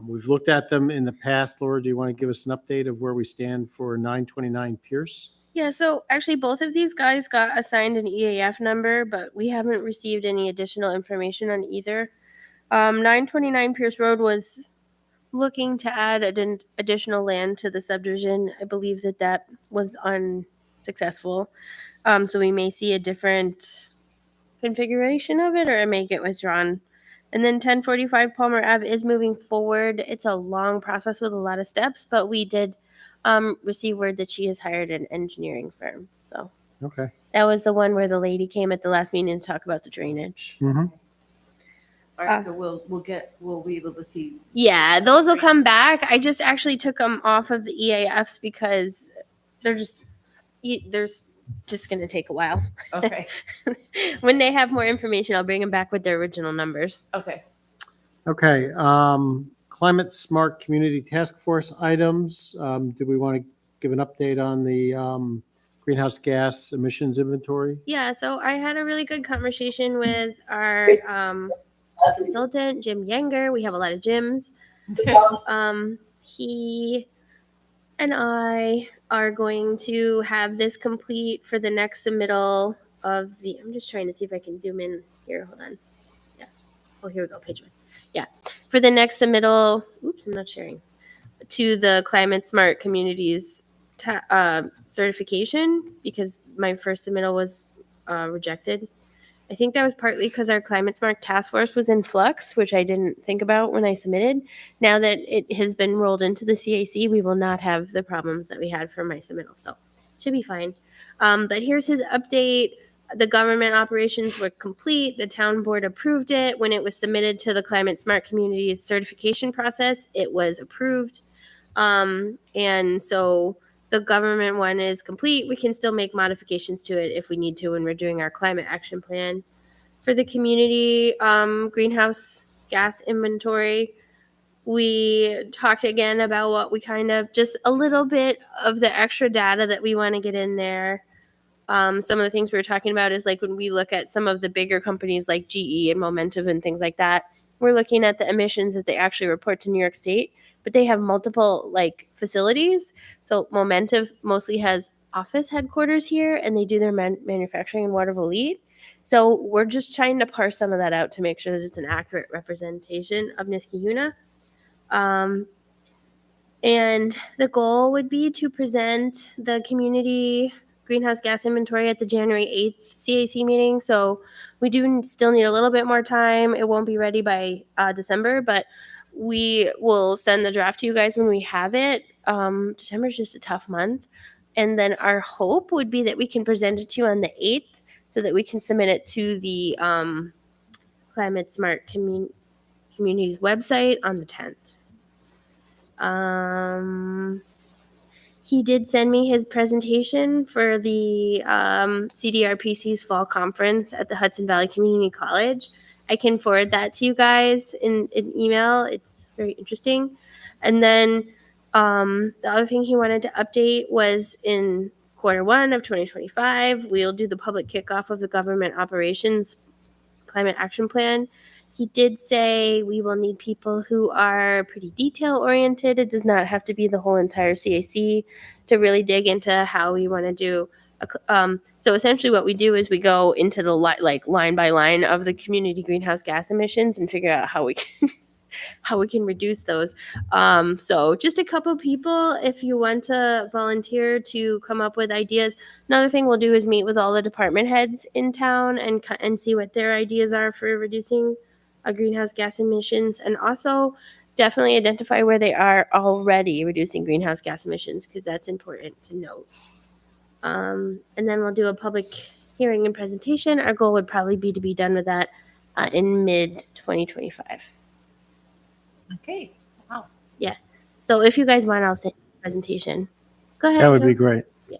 We've looked at them in the past. Laura, do you want to give us an update of where we stand for 929 Pierce? Yeah, so actually both of these guys got assigned an EAF number, but we haven't received any additional information on either. 929 Pierce Road was looking to add additional land to the subdivision. I believe that was unsuccessful. So we may see a different configuration of it, or it may get withdrawn. And then 1045 Palmer Ave is moving forward. It's a long process with a lot of steps, but we did receive word that she has hired an engineering firm. So Okay. that was the one where the lady came at the last meeting to talk about the drainage. Mhm. All right, so we'll be able to see. Yeah, those will come back. I just actually took them off of the EAFs because they're just there's just going to take a while. Okay, When they have more information, I'll bring them back with their original numbers. okay. Okay, climate smart community task force items. Do we want to give an update on the greenhouse gas emissions inventory? Yeah, so I had a really good conversation with our consultant, Jim Yenger. We have a lot of Jims. He and I are going to have this complete for the next submittal of the. I'm just trying to see if I can zoom in here. Hold on. Yeah. Oh, here we go. Page 1. Yeah. For the next submittal. Oops, I'm not sharing. To the Climate Smart Communities certification, because my first submittal was rejected. I think that was partly because our Climate Smart Task Force was in flux, which I didn't think about when I submitted. Now that it has been rolled into the CAC, we will not have the problems that we had for my submittal. So should be fine. But here's his update. The government operations were complete. The town board approved it. When it was submitted to the Climate Smart Communities certification process, it was approved. And so the government one is complete. We can still make modifications to it if we need to when we're doing our climate action plan. For the community greenhouse gas inventory, we talked again about what we kind of, just a little bit of the extra data that we want to get in there. Some of the things we were talking about is like when we look at some of the bigger companies like GE and Momentive and things like that, we're looking at the emissions that they actually report to New York State, but they have multiple like facilities. So Momentive mostly has office headquarters here, and they do their manufacturing in Waterville Lead. So we're just trying to parse some of that out to make sure that it's an accurate representation of Niskayuna. And the goal would be to present the community greenhouse gas inventory at the January 8th CAC meeting. So we do still need a little bit more time. It won't be ready by December, but we will send the draft to you guys when we have it. December is just a tough month. And then our hope would be that we can present it to you on the 8th so that we can submit it to the Climate Smart Communities website on the 10th. He did send me his presentation for the CDRPC's fall conference at the Hudson Valley Community College. I can forward that to you guys in an email. It's very interesting. And then the other thing he wanted to update was in Q1 of 2025, we'll do the public kickoff of the government operations climate action plan. He did say we will need people who are pretty detail oriented. It does not have to be the whole entire CAC to really dig into how we want to do. So essentially what we do is we go into the line by line of the community greenhouse gas emissions and figure out how we can reduce those. So just a couple people, if you want to volunteer to come up with ideas. Another thing we'll do is meet with all the department heads in town and see what their ideas are for reducing greenhouse gas emissions, and also definitely identify where they are already reducing greenhouse gas emissions, because that's important to note. And then we'll do a public hearing and presentation. Our goal would probably be to be done with that in mid-2025. Okay, wow. So if you guys want, I'll send you the presentation. Go ahead. That would be Joe. great. Yeah.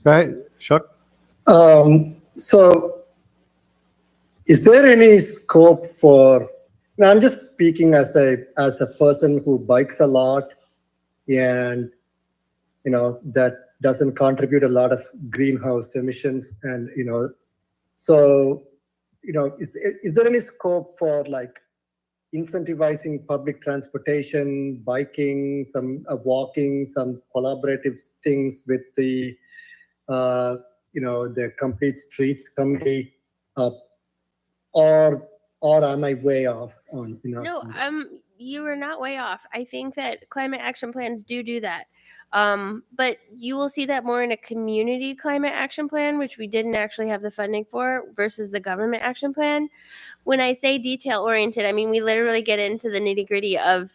Go ahead, Chuck. So is there any scope for, now I'm just speaking as a person who bikes a lot and, that doesn't contribute a lot of greenhouse emissions. And, so, is there any scope for like incentivizing public transportation, biking, some walking, some collaborative things with the, the Complete Streets Committee, or am I way off on, No, you are not way off. I think that climate action plans do that. But you will see that more in a community climate action plan, which we didn't actually have the funding for, versus the government action plan. When I say detail oriented, I mean, we literally get into the nitty gritty of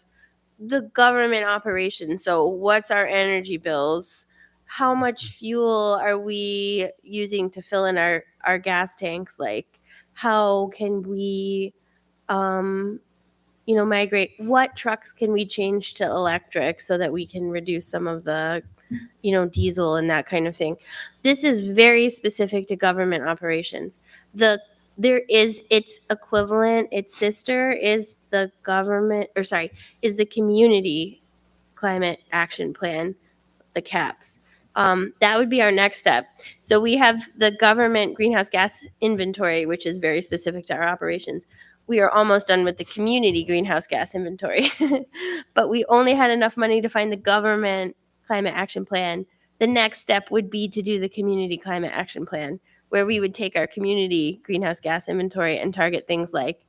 the government operation. So what's our energy bills? How much fuel are we using to fill in our gas tanks? Like, how can we, migrate? What trucks can we change to electric so that we can reduce some of the diesel and that kind of thing. This is very specific to government operations. Its equivalent, its sister is the community climate action plan, the CAPS. That would be our next step. So we have the government greenhouse gas inventory, which is very specific to our operations. We are almost done with the community greenhouse gas inventory, but we only had enough money to find the government climate action plan. The next step would be to do the community climate action plan, where we would take our community greenhouse gas inventory and target things like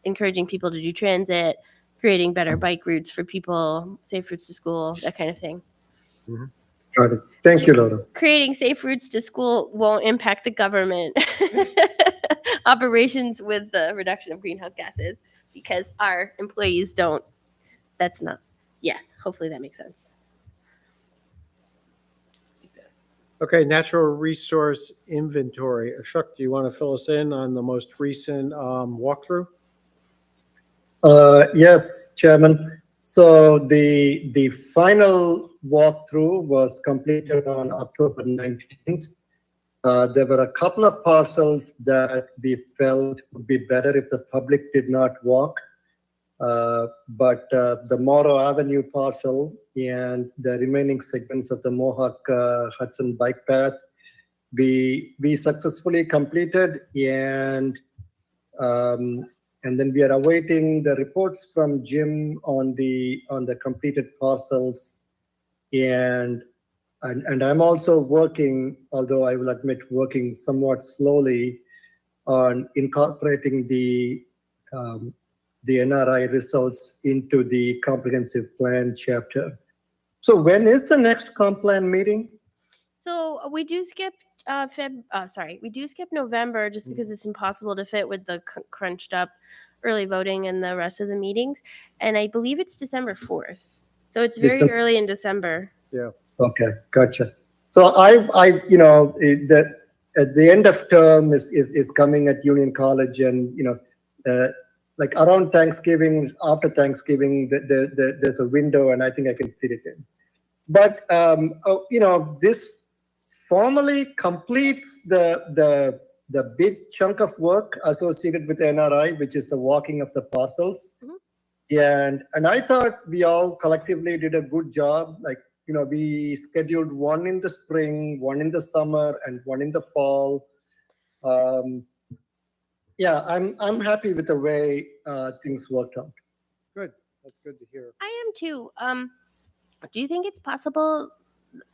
encouraging people to do transit, creating better bike routes for people, safe routes to school, that kind of thing. Got it. Thank you, Laura. Creating safe routes to school won't impact the government operations with the reduction of greenhouse gases because our employees don't. That's not. Yeah, hopefully that makes sense. Okay, natural resource inventory. Ashok, do you want to fill us in on the most recent walkthrough? Yes, Chairman. So the final walkthrough was completed on October 19th. There were a couple of parcels that we felt would be better if the public did not walk. But the Morrow Avenue parcel and the remaining segments of the Mohawk Hudson bike path, we successfully completed, and then we are awaiting the reports from Jim on the completed parcels, and I'm also working, although I will admit working somewhat slowly, on incorporating the NRI results into the comprehensive plan chapter. So when is the next comp plan meeting? So we do skip we do skip November just because it's impossible to fit with the crunched up early voting and the rest of the meetings. And I believe it's December 4th. So it's very early in December. Okay, gotcha. So at the end of term is coming at Union College, and like around Thanksgiving, after Thanksgiving, there's a window, and I think I can fit it in. But this formally completes the big chunk of work associated with NRI, which is the walking of the parcels. Mm-hmm. And I thought we all collectively did a good job. Like, we scheduled one in the spring, one in the summer, and one in the fall. Yeah, I'm happy with the way things worked out. Good. That's good to hear. I am too. Do you think it's possible?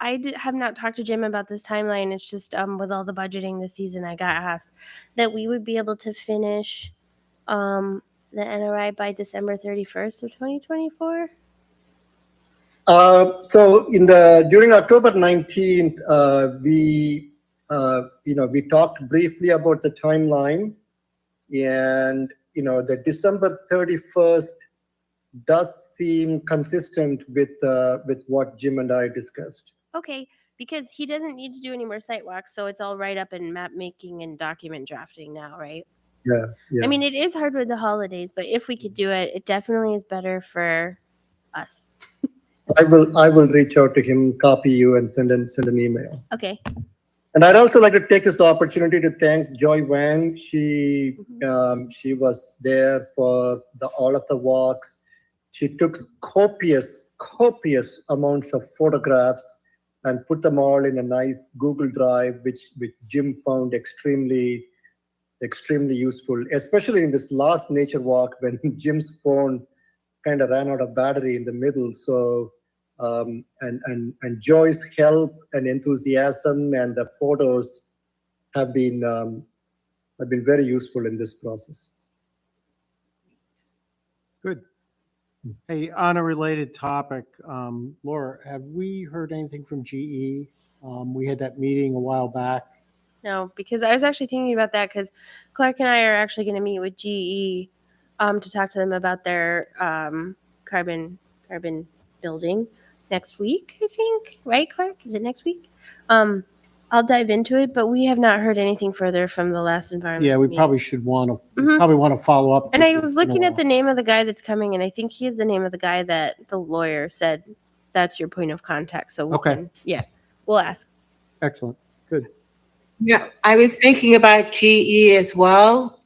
Have not talked to Jim about this timeline. It's just with all the budgeting this season, I got asked that we would be able to finish the NRI by December 31st of 2024. So during October 19th, we talked briefly about the timeline, and the December 31st does seem consistent with what Jim and I discussed. Okay, because he doesn't need to do any more site walks, so it's all right up in map making and document drafting now, right? Yeah. I mean, it is hard with the holidays, but if we could do it, it definitely is better for us. I will reach out to him, copy you, and send an email. Okay. And I'd also like to take this opportunity to thank Joy Wang. She was there for all of the walks. She took copious amounts of photographs and put them all in a nice Google Drive, which Jim found extremely useful, especially in this last nature walk when Jim's phone kind of ran out of battery in the middle. So and Joy's help and enthusiasm and the photos have been very useful in this process. Good. Hey, on a related topic, Laura, have we heard anything from GE? We had that meeting a while back. No, because I was actually thinking about that because Clark and I are actually going to meet with GE to talk to them about their carbon building next week, I think. Right, Clark? Is it next week? I'll dive into it, but we have not heard anything further from the last environment. Yeah, we meeting. probably should want to Mhm. probably want to follow up. And I was looking at the name of the guy that's coming, and I think he is the name of the guy that the lawyer said that's your point of contact. So we Okay. can, yeah, we'll ask. Excellent. Good. Yeah, I was thinking about GE as well,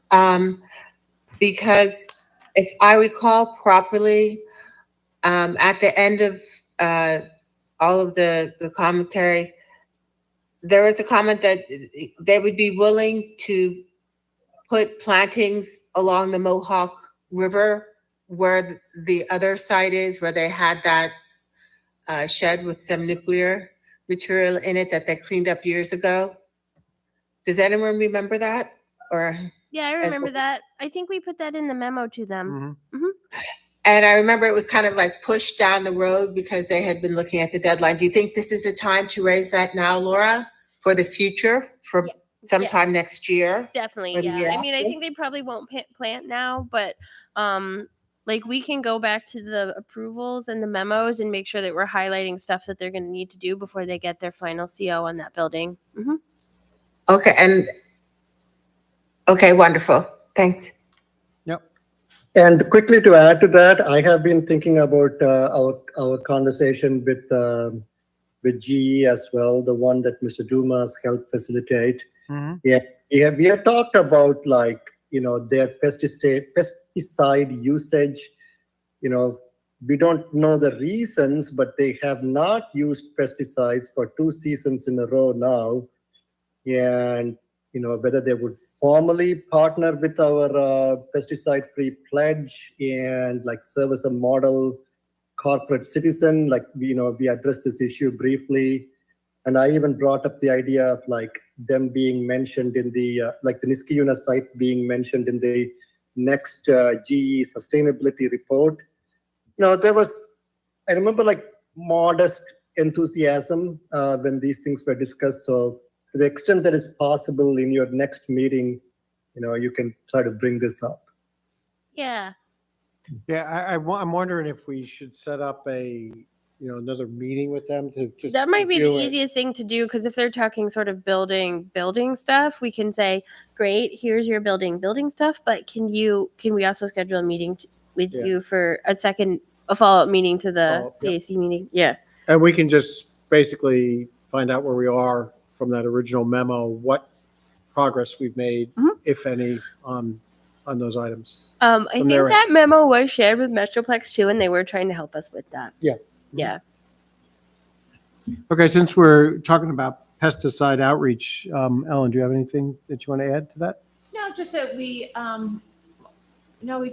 because if I recall properly, at the end of all of the commentary, there was a comment that they would be willing to put plantings along the Mohawk River where the other site is, where they had that shed with some nuclear material in it that they cleaned up years ago. Does anyone remember that? Or Yeah, I remember that. I think we put that in the memo to them. Mhm. and I remember it was kind of like pushed down the road because they had been looking at the deadline. Do you think this is a time to raise that now, Laura, for the future, for Yeah. sometime next year? Definitely, Or the year yeah. I mean, I after? think they probably won't plant now, but like we can go back to the approvals and the memos and make sure that we're highlighting stuff that they're going to need to do before they get their final CO on that building. Okay, okay, wonderful. Thanks. And quickly to add to that, I have been thinking about our conversation with GE as well, the one that Mr. Dumas helped facilitate. Mhm. Yeah, we have talked about, like, their pesticide usage. We don't know the reasons, but they have not used pesticides for 2 seasons in a row now. And whether they would formally partner with our pesticide-free pledge and like serve as a model corporate citizen, like we addressed this issue briefly, and I even brought up the idea of like them being mentioned in the like the Niskayuna site being mentioned in the next GE sustainability report. I remember like modest enthusiasm when these things were discussed. So to the extent that is possible in your next meeting, you can try to bring this up. Yeah. Yeah, I'm wondering if we should set up another meeting with them to just. That might be the review it. easiest thing to do because if they're talking sort of building stuff, we can say, "Great, here's your building stuff, but can we also schedule a meeting with Yeah. you for a follow-up meeting to the Follow-up, yep. CAC meeting?" Yeah. And we can just basically find out where we are from that original memo, what progress we've made, Mhm. if any, on those items. I From think their that memo was shared with Metroplex too, and they were trying to help us with that. Yeah. Yeah. Okay, since we're talking about pesticide outreach, Ellen, do you have anything that you want to add to that? No, just that we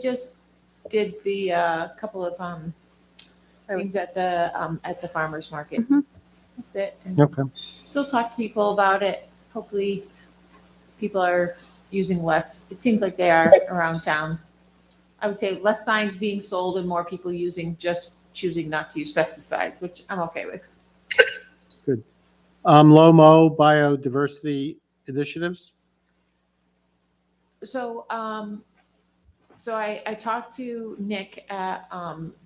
just did the couple of things at the farmers market. Mhm. That's it. And Okay. still talk to people about it. Hopefully, people are using less. It seems like they are around town. I would say less signs being sold and more people choosing not to use pesticides, which I'm okay with. LOMO biodiversity initiatives. So, I talked to Nick at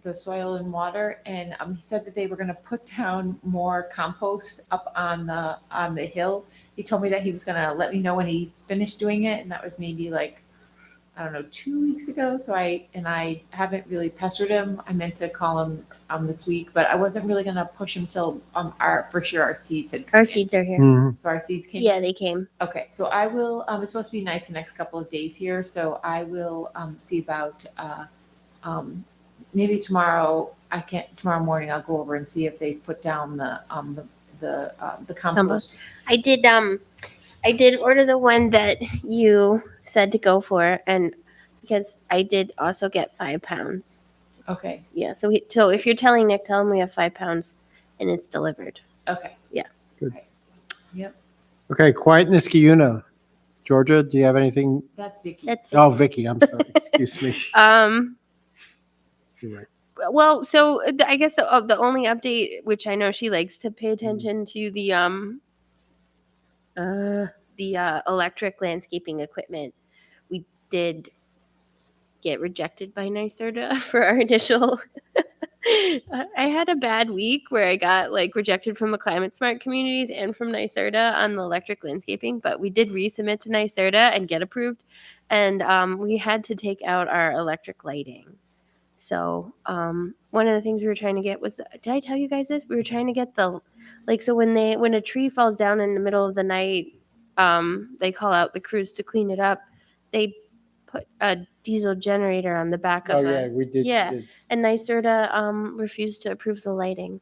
the Soil and Water, and he said that they were going to put down more compost up on the hill. He told me that he was going to let me know when he finished doing it, and that was maybe like, I don't know, 2 weeks ago. So I haven't really pestered him. I meant to call him this week, but I wasn't really going to push him till our seeds had come Our in. seeds are here. Mhm. So our seeds came. Yeah, they came. Okay, so I will, it's supposed to be nice the next couple of days here, so I will see about, maybe tomorrow morning I'll go over and see if they put down the compost. I did order the one that you said to go for, and because I did also get 5 pounds. Okay, Yeah, so if you're telling Nick, tell him we have 5 pounds, and it's delivered. okay. Yeah. Good. Okay. Yep, Okay, Quiet Niskayuna. Georgia, do you have anything? that's Vicky. That's Oh, Vicky, I'm sorry. Excuse me. You're right. Well, so I guess the only update, which I know she likes to pay attention to, the electric landscaping equipment. We did get rejected by NYSERDA for our initial. I had a bad week where I got like rejected from the Climate Smart communities and from NYSERDA on the electric landscaping, but we did resubmit to NYSERDA and get approved, and we had to take out our electric lighting. So one of the things we were trying to get was, did I tell you guys this? We were trying to get the, like, so when a tree falls down in the middle of the night, they call out the crews to clean it up. They put a diesel generator on the back Oh, of yeah, it. we did. Yeah. did. And NYSERDA refused to approve the lighting.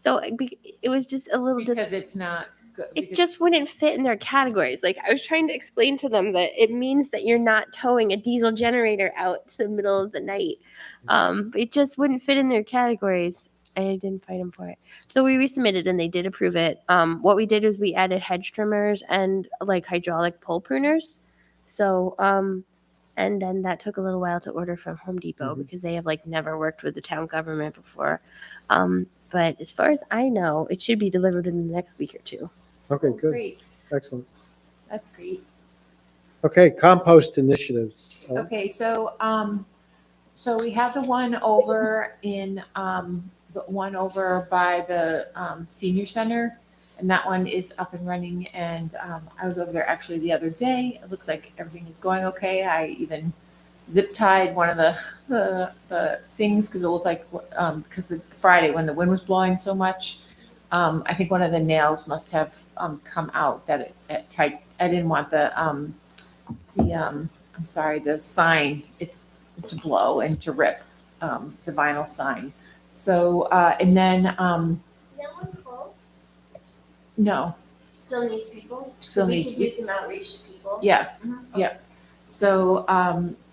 So it was just a little Because it's not good. it because- just wouldn't fit in their categories. Like, I was trying to explain to them that it means that you're not towing a diesel generator out to the middle of the night. It just wouldn't fit in their categories. I didn't fight them for it. So we resubmitted and they did approve it. What we did is we added hedge trimmers and like hydraulic pole pruners. So, and then that took a little while to order from Home Depot Mhm. because they have like never worked with the town government before. But as far as I know, it should be delivered in the next week or two. Okay, good. Great, Excellent. that's great. Okay, compost initiatives. Okay, so, so we have the one over by the, senior center. And that one is up and running and, I was over there actually the other day. It looks like everything is going okay. I even zip tied one of the things because it looked like, because the Friday when the wind was blowing so much, I think one of the nails must have, come out that it tight. I didn't want the sign, to blow and to rip, the vinyl sign. So, and then, That one full? no, Still needs people? Still We needs could do some outreach to people. yeah, Mhm. yeah. So,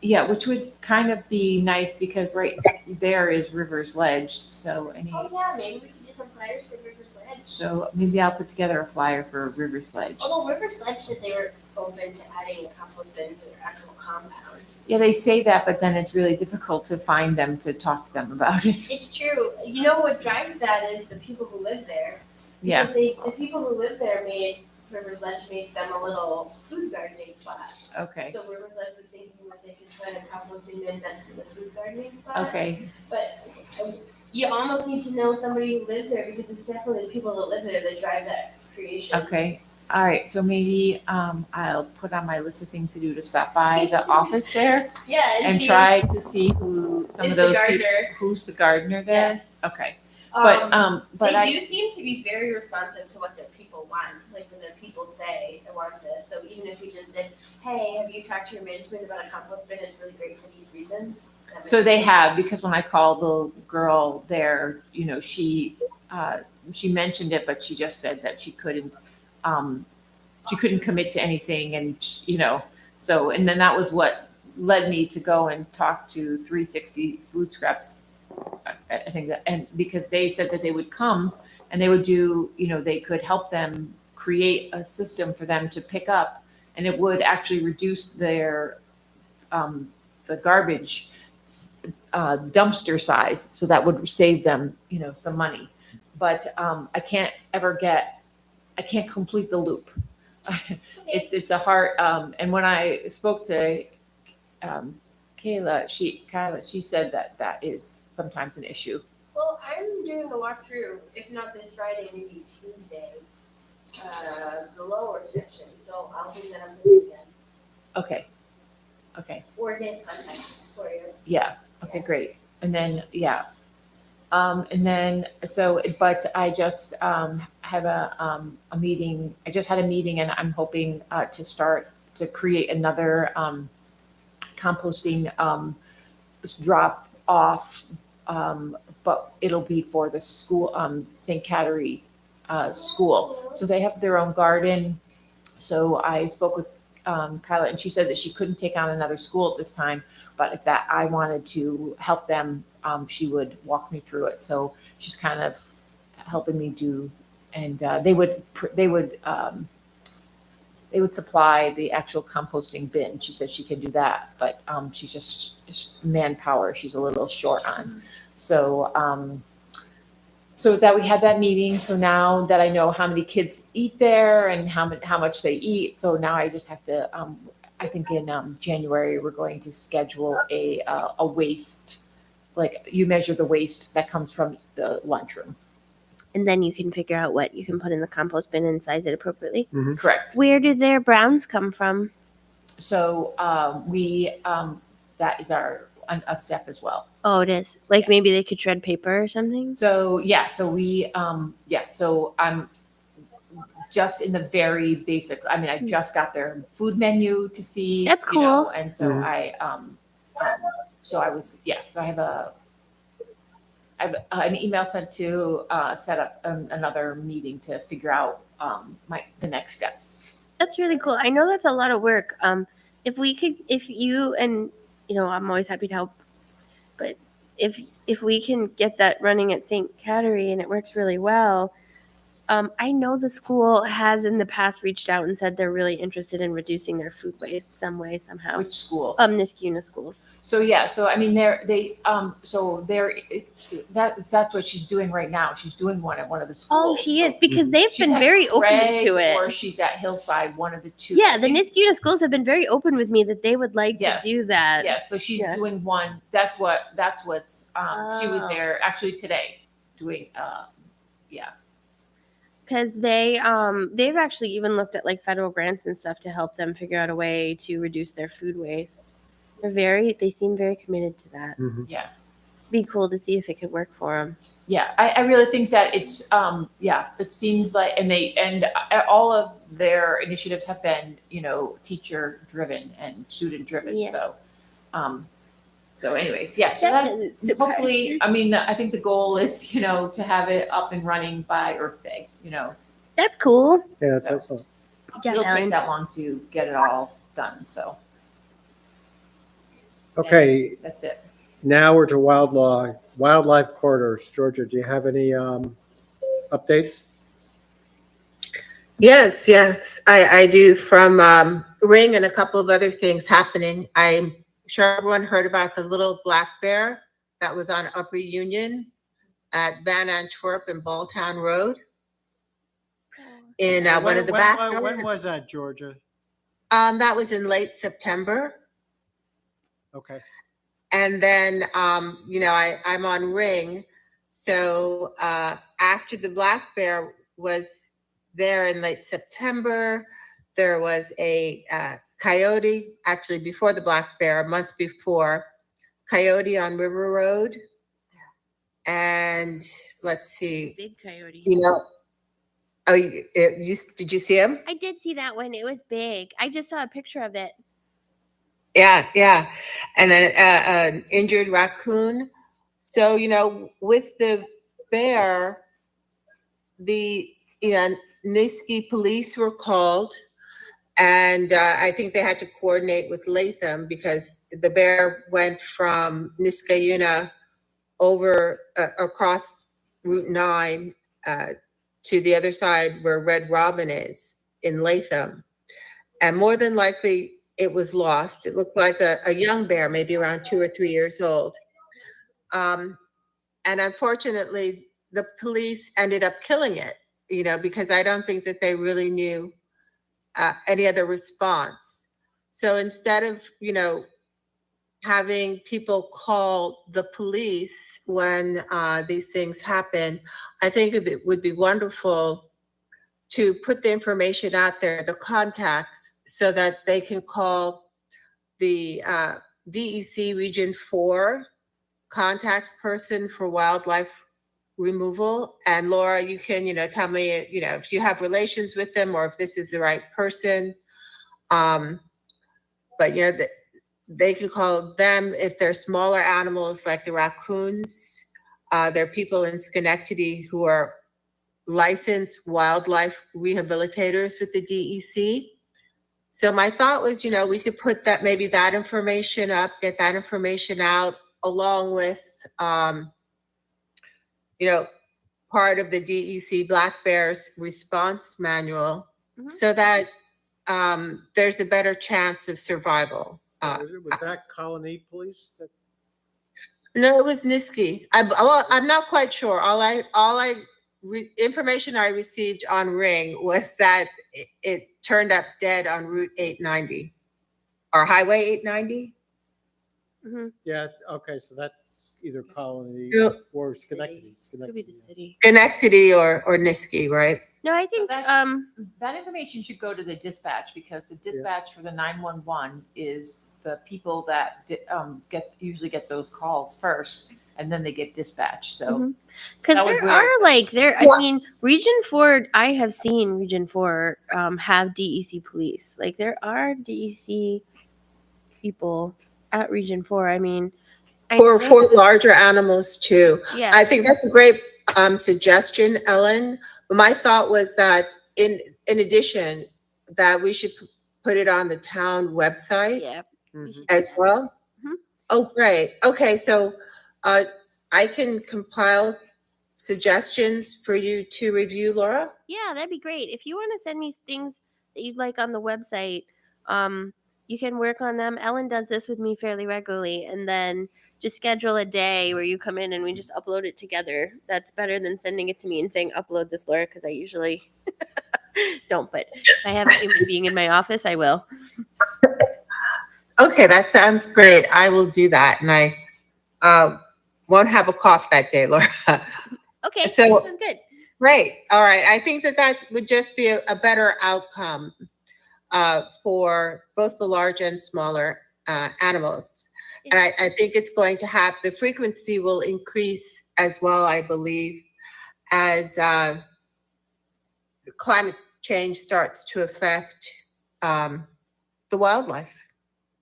yeah, which would kind of be nice because right there is River's Ledge. So Oh yeah, maybe we could do some flyers for River's Ledge. so maybe I'll put together a flyer for River's Ledge. Although River's Ledge said they were open to adding a compost bin to their actual compound. Yeah, they say that, but then it's really difficult to find them to talk to them about it. It's true. You know what drives that is the people who live there. Yeah, Because the people who live there River's Ledge made them a little food gardening spot. okay, So River's Ledge was thinking that they could put a composting bin next to the food gardening spot. okay, But you almost need to know somebody who lives there because it's definitely the people that live there that drive that creation. okay. All right, so maybe I'll put on my list of things to do to stop by the office there Yeah, and see try to see who some is of the those people, gardener. who's the gardener there. Okay, but They I do seem to be very responsive to what their people want. Like when their people say, "I want this." So even if you just said, "Hey, have you talked to your management about a compost bin? It's really great for these reasons." so they have because when I called the girl there, you know, she mentioned it, but she just said that she couldn't commit to anything, and you know, so and then that was what led me to go and talk to 360 Food Scraps. I think that, and because they said that they would come and they would do, you know, they could help them create a system for them to pick up, and it would actually reduce their the garbage dumpster size, so that would save them, you know, some money. But I can't complete the loop. It's a hard, and when I spoke to Kayla, she said that is sometimes an issue. Well, I'm doing a walkthrough, if not this Friday, maybe Tuesday, the lower section. So I'll bring that up with you again. Okay, Or get contact for you. yeah, okay, great. And then, yeah. And then, so, but I just have a meeting, I just had a meeting and I'm hoping to start to create another composting drop off, but it'll be for the school, St. Catherine school. So they have their own garden. So I spoke with Kyla and she said that she couldn't take on another school at this time, but if that I wanted to help them, she would walk me through it. So she's kind of helping me do, and they would supply the actual composting bin. She said she can do that, but she's just manpower. She's a little short on. So so that we had that meeting. So now that I know how many kids eat there and how much they eat, so now I just have to. I think in January we're going to schedule a waste. Like you measure the waste that comes from the lunchroom. And then you can figure out what you can put in the compost bin and size it appropriately. Correct. Where do their browns come from? So we that is our a step as well. Oh, it is. Like Yeah. maybe they could shred paper or something. So yeah, so we so I'm just in the very basic. I mean, I just got their food menu to see. That's You know, cool. and so Mhm. so I was so I have an email sent to set up another meeting to figure out the next steps. That's really cool. I know that's a lot of work. If you and I'm always happy to help, but if we can get that running at St. Cattery and it works really well, I know the school has in the past reached out and said they're really interested in reducing their food waste some way somehow. Which school? Niskuna schools. So yeah, so I mean, that's what she's doing right now. She's doing one at one of the schools. Oh, she is So because they've she's been at very open Craig to it. or she's at Hillside, one of the two. Yeah, the Niskuna schools have been very open with me that they would like Yes. to do that. Yeah, so she's Yeah. doing one. That's what's. She was Oh. there actually today, doing. Because they've actually even looked at like federal grants and stuff to help them figure out a way to reduce their food waste. They seem very committed to that. Mhm. Yeah. Be cool to see if it could work for them. Yeah, I really think that it's it seems like and all of their initiatives have been teacher driven and student driven. Yeah. So anyways, yeah. So That that's is hopefully. I mean, I think the goal is to have it up and running by Earth Day. That's cool. Yeah, that's So- excellent. Good job, It'll take Ellen. that long to get it all done. So Okay, that's it. now we're to wildlife corridors. Georgia, do you have any updates? Yes, I do from Ring and a couple of other things happening. I'm sure everyone heard about the little black bear that was on Upper Union at Van Antwerp and Balltown Road in one of the back When yards. was that, Georgia? That was in late September. Okay. And then, I'm on Ring. So after the black bear was there in late September, there was a coyote, actually before the black bear, a month before, coyote on River Road. And let's see, Big coyote. did you see him? I did see that one. It was big. I just saw a picture of it. Yeah. And then an injured raccoon. So, with the bear, the Niski police were called, and I think they had to coordinate with Latham because the bear went from Niskayuna over across Route 9 to the other side where Red Robin is in Latham. And more than likely, it was lost. It looked like a young bear, maybe around 2 or 3 years old. And unfortunately, the police ended up killing it, because I don't think that they really knew any other response. So instead of, having people call the police when these things happen, I think it would be wonderful to put the information out there, the contacts, so that they can call the DEC Region 4 contact person for wildlife removal. And Laura, you can, tell me, if you have relations with them or if this is the right person. But, they can call them if they're smaller animals like the raccoons. There are people in Schenectady who are licensed wildlife rehabilitators with the DEC. So my thought was, we could put that information up, get that information out along with, part of the DEC Black Bears response manual so that there's a better chance of survival. Was that Colony Police? No, it was Niski. I'm not quite sure. Information I received on Ring was that it turned up dead on Route 890 or Highway 890. Yeah, okay, so that's either Colony Yeah. or Schenectady. Could be the city. Schenectady or Niski, right? No, I think that's- That information should go to the dispatch because the dispatch for the 911 is the people that usually get those calls first and then they get dispatched. So Mhm. Because That would there work. are like there. I Yeah. mean, Region 4. I have seen Region 4 have DEC police. Like there are DEC people at Region 4. I mean, I For know- larger animals too. yeah, I think that's a great suggestion, Ellen. My thought was that in addition, that we should put it on the town website yeah. we should do as that. well. Mhm. Oh, great. Okay, so I can compile suggestions for you to review, Laura? Yeah, that'd be great. If you want to send me things that you'd like on the website, you can work on them. Ellen does this with me fairly regularly, and then just schedule a day where you come in and we just upload it together. That's better than sending it to me and saying upload this, Laura, because I usually don't. But if I have a human being in my office, I will. Okay, that sounds great. I will do that, and I won't have a cough that day, Laura. Okay, So- sounds good. Great. All right. I think that would just be a better outcome for both the large and smaller animals. And I think it's going to have, the frequency will increase as well, I believe, as climate change starts to affect the wildlife.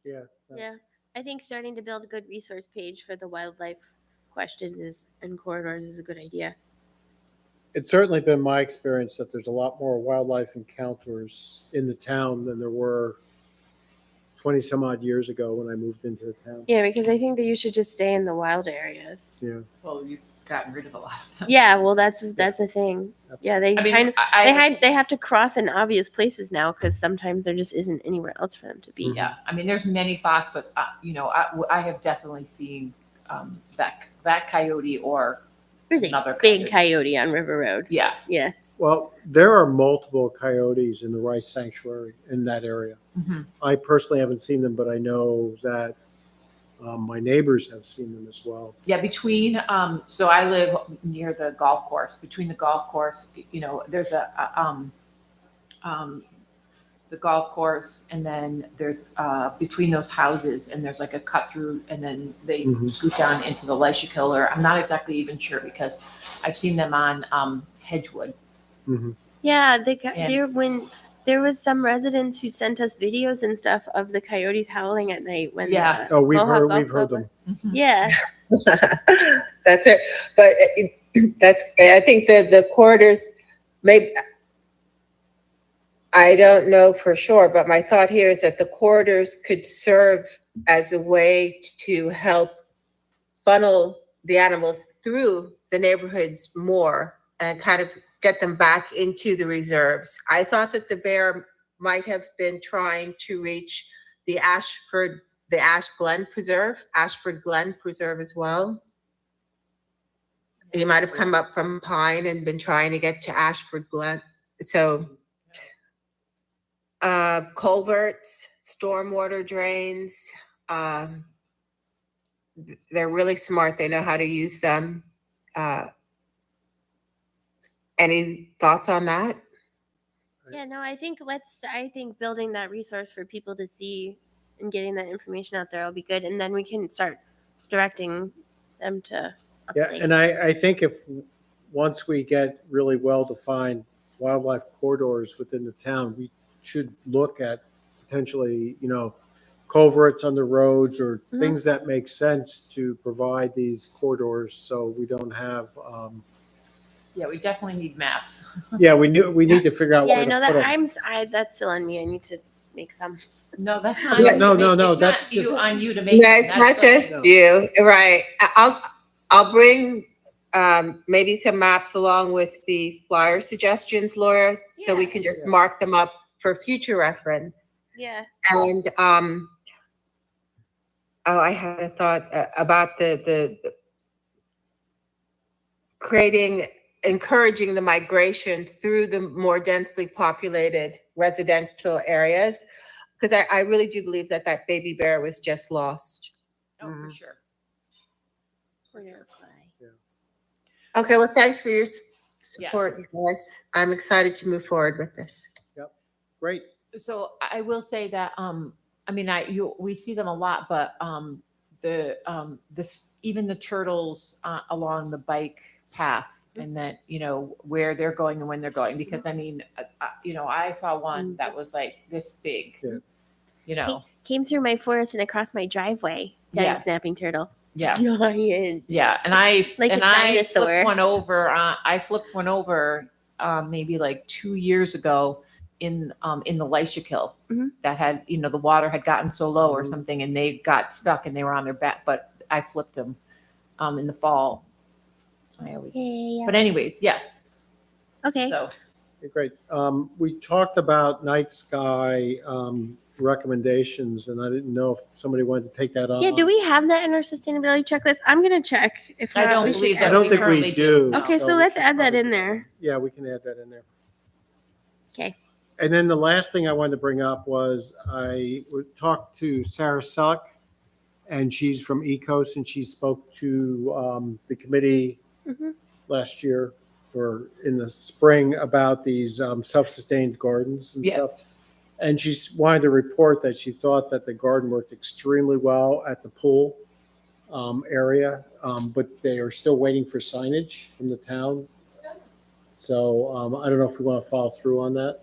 Yeah. Yeah, I think starting to build a good resource page for the wildlife questions and corridors is a good idea. It's certainly been my experience that there's a lot more wildlife encounters in the town than there were 20 some odd years ago when I moved into the town. Yeah, because I think that you should just stay in the wild areas. Yeah. well, you've gotten rid of a lot of them. Yeah, well, that's the thing. Yeah, they I mean, kind of I they have to cross in obvious places now because sometimes there just isn't anywhere else for them to be. yeah. I mean, there's many fox, but I have definitely seen that coyote or There's a another big coyote on River Road. yeah. Yeah. Well, there are multiple coyotes in the Rice Sanctuary in that area. Mhm. I personally haven't seen them, but I know that my neighbors have seen them as well. Yeah, between, so I live near the golf course. Between the golf course, there's the golf course and then there's, between those houses and there's like a cut through and then they Mhm. scoot down into the Leisure Killer. I'm not exactly even sure because I've seen them on, Hedgewood. Mhm. Yeah, they got And- there when there was some residents who sent us videos and stuff of the coyotes howling at night when Yeah. the Oh, we've Mohawk heard, Golf we've heard Club them. was- Yeah. That's it. But I think the corridors, maybe, I don't know for sure, but my thought here is that the corridors could serve as a way to help funnel the animals through the neighborhoods more and kind of get them back into the reserves. I thought that the bear might have been trying to reach the Ashford Glen Preserve as well. He might have come up from Pine and been trying to get to Ashford Glen. So culverts, stormwater drains, they're really smart. They know how to use them. Any thoughts on that? Yeah, no, I think building that resource for people to see and getting that information out there will be good, and then we can start directing them to Yeah, update. and I think once we get really well-defined wildlife corridors within the town, we should look at potentially, culverts on the roads or Mhm. things that make sense to provide these corridors so we don't have, Yeah, we definitely need maps. yeah, we need to figure out Yeah, where I know to put that them. that's still on me. I need to make some. No, that's not. Yeah, you to no, make- no, no, it's not that's you just- on you to make. No, them. it's That's not the- just No. you, right? I'll bring maybe some maps along with the flyer suggestions, Laura, so we Yeah. can just Yeah. mark them up for future reference. Yeah. And I had a thought about the encouraging the migration through the more densely populated residential areas, because I really do believe that baby bear was just lost. Oh, for Mhm. sure. We're gonna apply. Okay, well, thanks for your support you guys. I'm excited to move forward with this. Great. So I will say that, I mean, we see them a lot, but, even the turtles, along the bike path and that, where they're going and when they're going, because I mean, I saw one that was like this big, Yeah. Came through my forest and across my driveway. Giant Yeah. snapping turtle. Yeah. Giant. Yeah. And I Like a dinosaur. flipped one over, maybe like 2 years ago in the Leishakill Mhm. that had, the water had gotten so low or Mhm. something and they got stuck and they were on their back, but I flipped them, in the fall. Yeah. But anyways, yeah. Okay. So, Okay, great. We talked about night sky recommendations, and I didn't know if somebody wanted to take that on. Yeah, do we have that in our sustainability checklist? I'm gonna check. If I not, don't we should believe I that add don't it. think we currently do. do. Okay, so so we let's should add that probably- in there. Yeah, we can add that in there. Okay. And then the last thing I wanted to bring up was I talked to Sarah Selleck, and she's from ECOS, and she spoke to the committee Mhm. last year or in the spring about these self-sustained gardens and stuff. yes. And she wanted to report that she thought that the garden worked extremely well at the pool area, but they are still waiting for signage from the town. So I don't know if we want to follow through on that.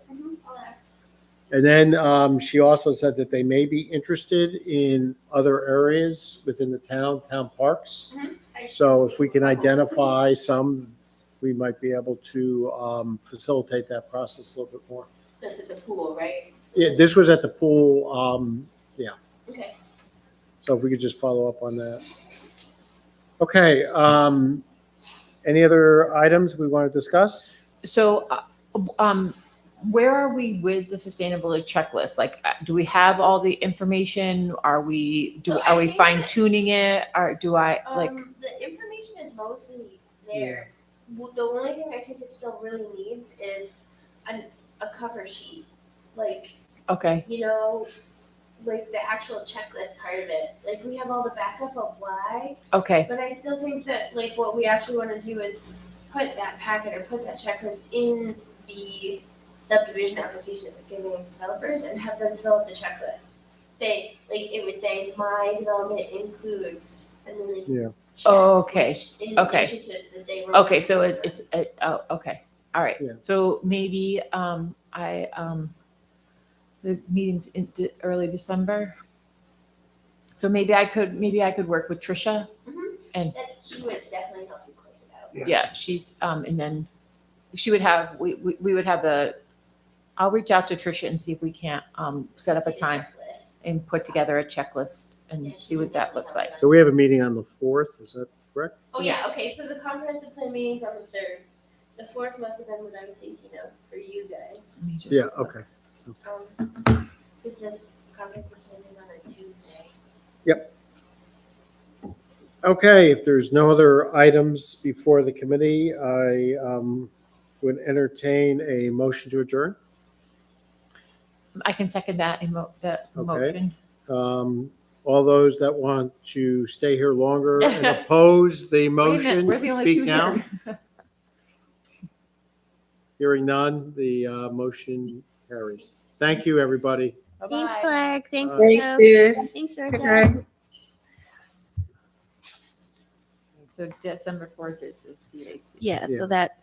And then she also said that they may be interested in other areas within the town parks. So if we can identify some, we might be able to facilitate that process a little bit more. That's at the pool, right? Yeah, this was at the pool. Okay. So if we could just follow up on that. Okay. Any other items we want to discuss? So, where are we with the sustainability checklist? Like, do we have all the information? Are we So I think fine tuning it? Or do I like? The information is mostly there. The only thing I think it still really needs is a cover sheet, like Okay. like the actual checklist part of it. Like we have all the backup of why, Okay. but I still think that like what we actually want to do is put that packet or put that checklist in the subdivision application that we're giving developers and have them fill out the checklist. Say like it would say my development includes, and then they Yeah. check Okay. which Okay. initiatives that they were. Okay. So it's oh, okay. All right. Yeah. So maybe the meeting's in early December. So maybe I could work with Trisha. That she would definitely help you close it out. Yeah, she's and then she would have we would have I'll reach out to Trisha and see if we can't set up a time and put together a checklist and see what that looks like. So we have a meeting on the 4th, is that correct? Oh, yeah, okay, so the comprehensive plan meeting's on the 3rd. The 4th must have been what I was thinking of for you guys. Let me just Yeah, look. okay. This is comprehensive plan is on a Tuesday. Okay, if there's no other items before the committee, I would entertain a motion to adjourn. I can second that Okay. motion. All those that want to stay here longer and oppose the Wait a minute, motion, we're the only speak two now. here. Hearing none, the motion carries. Thank you, everybody. Thanks, Bye-bye. Clark, thanks, Thank Joe. you. Thanks, Good Georgia. night. So December 4th is the CAC. Yeah, Yeah. so that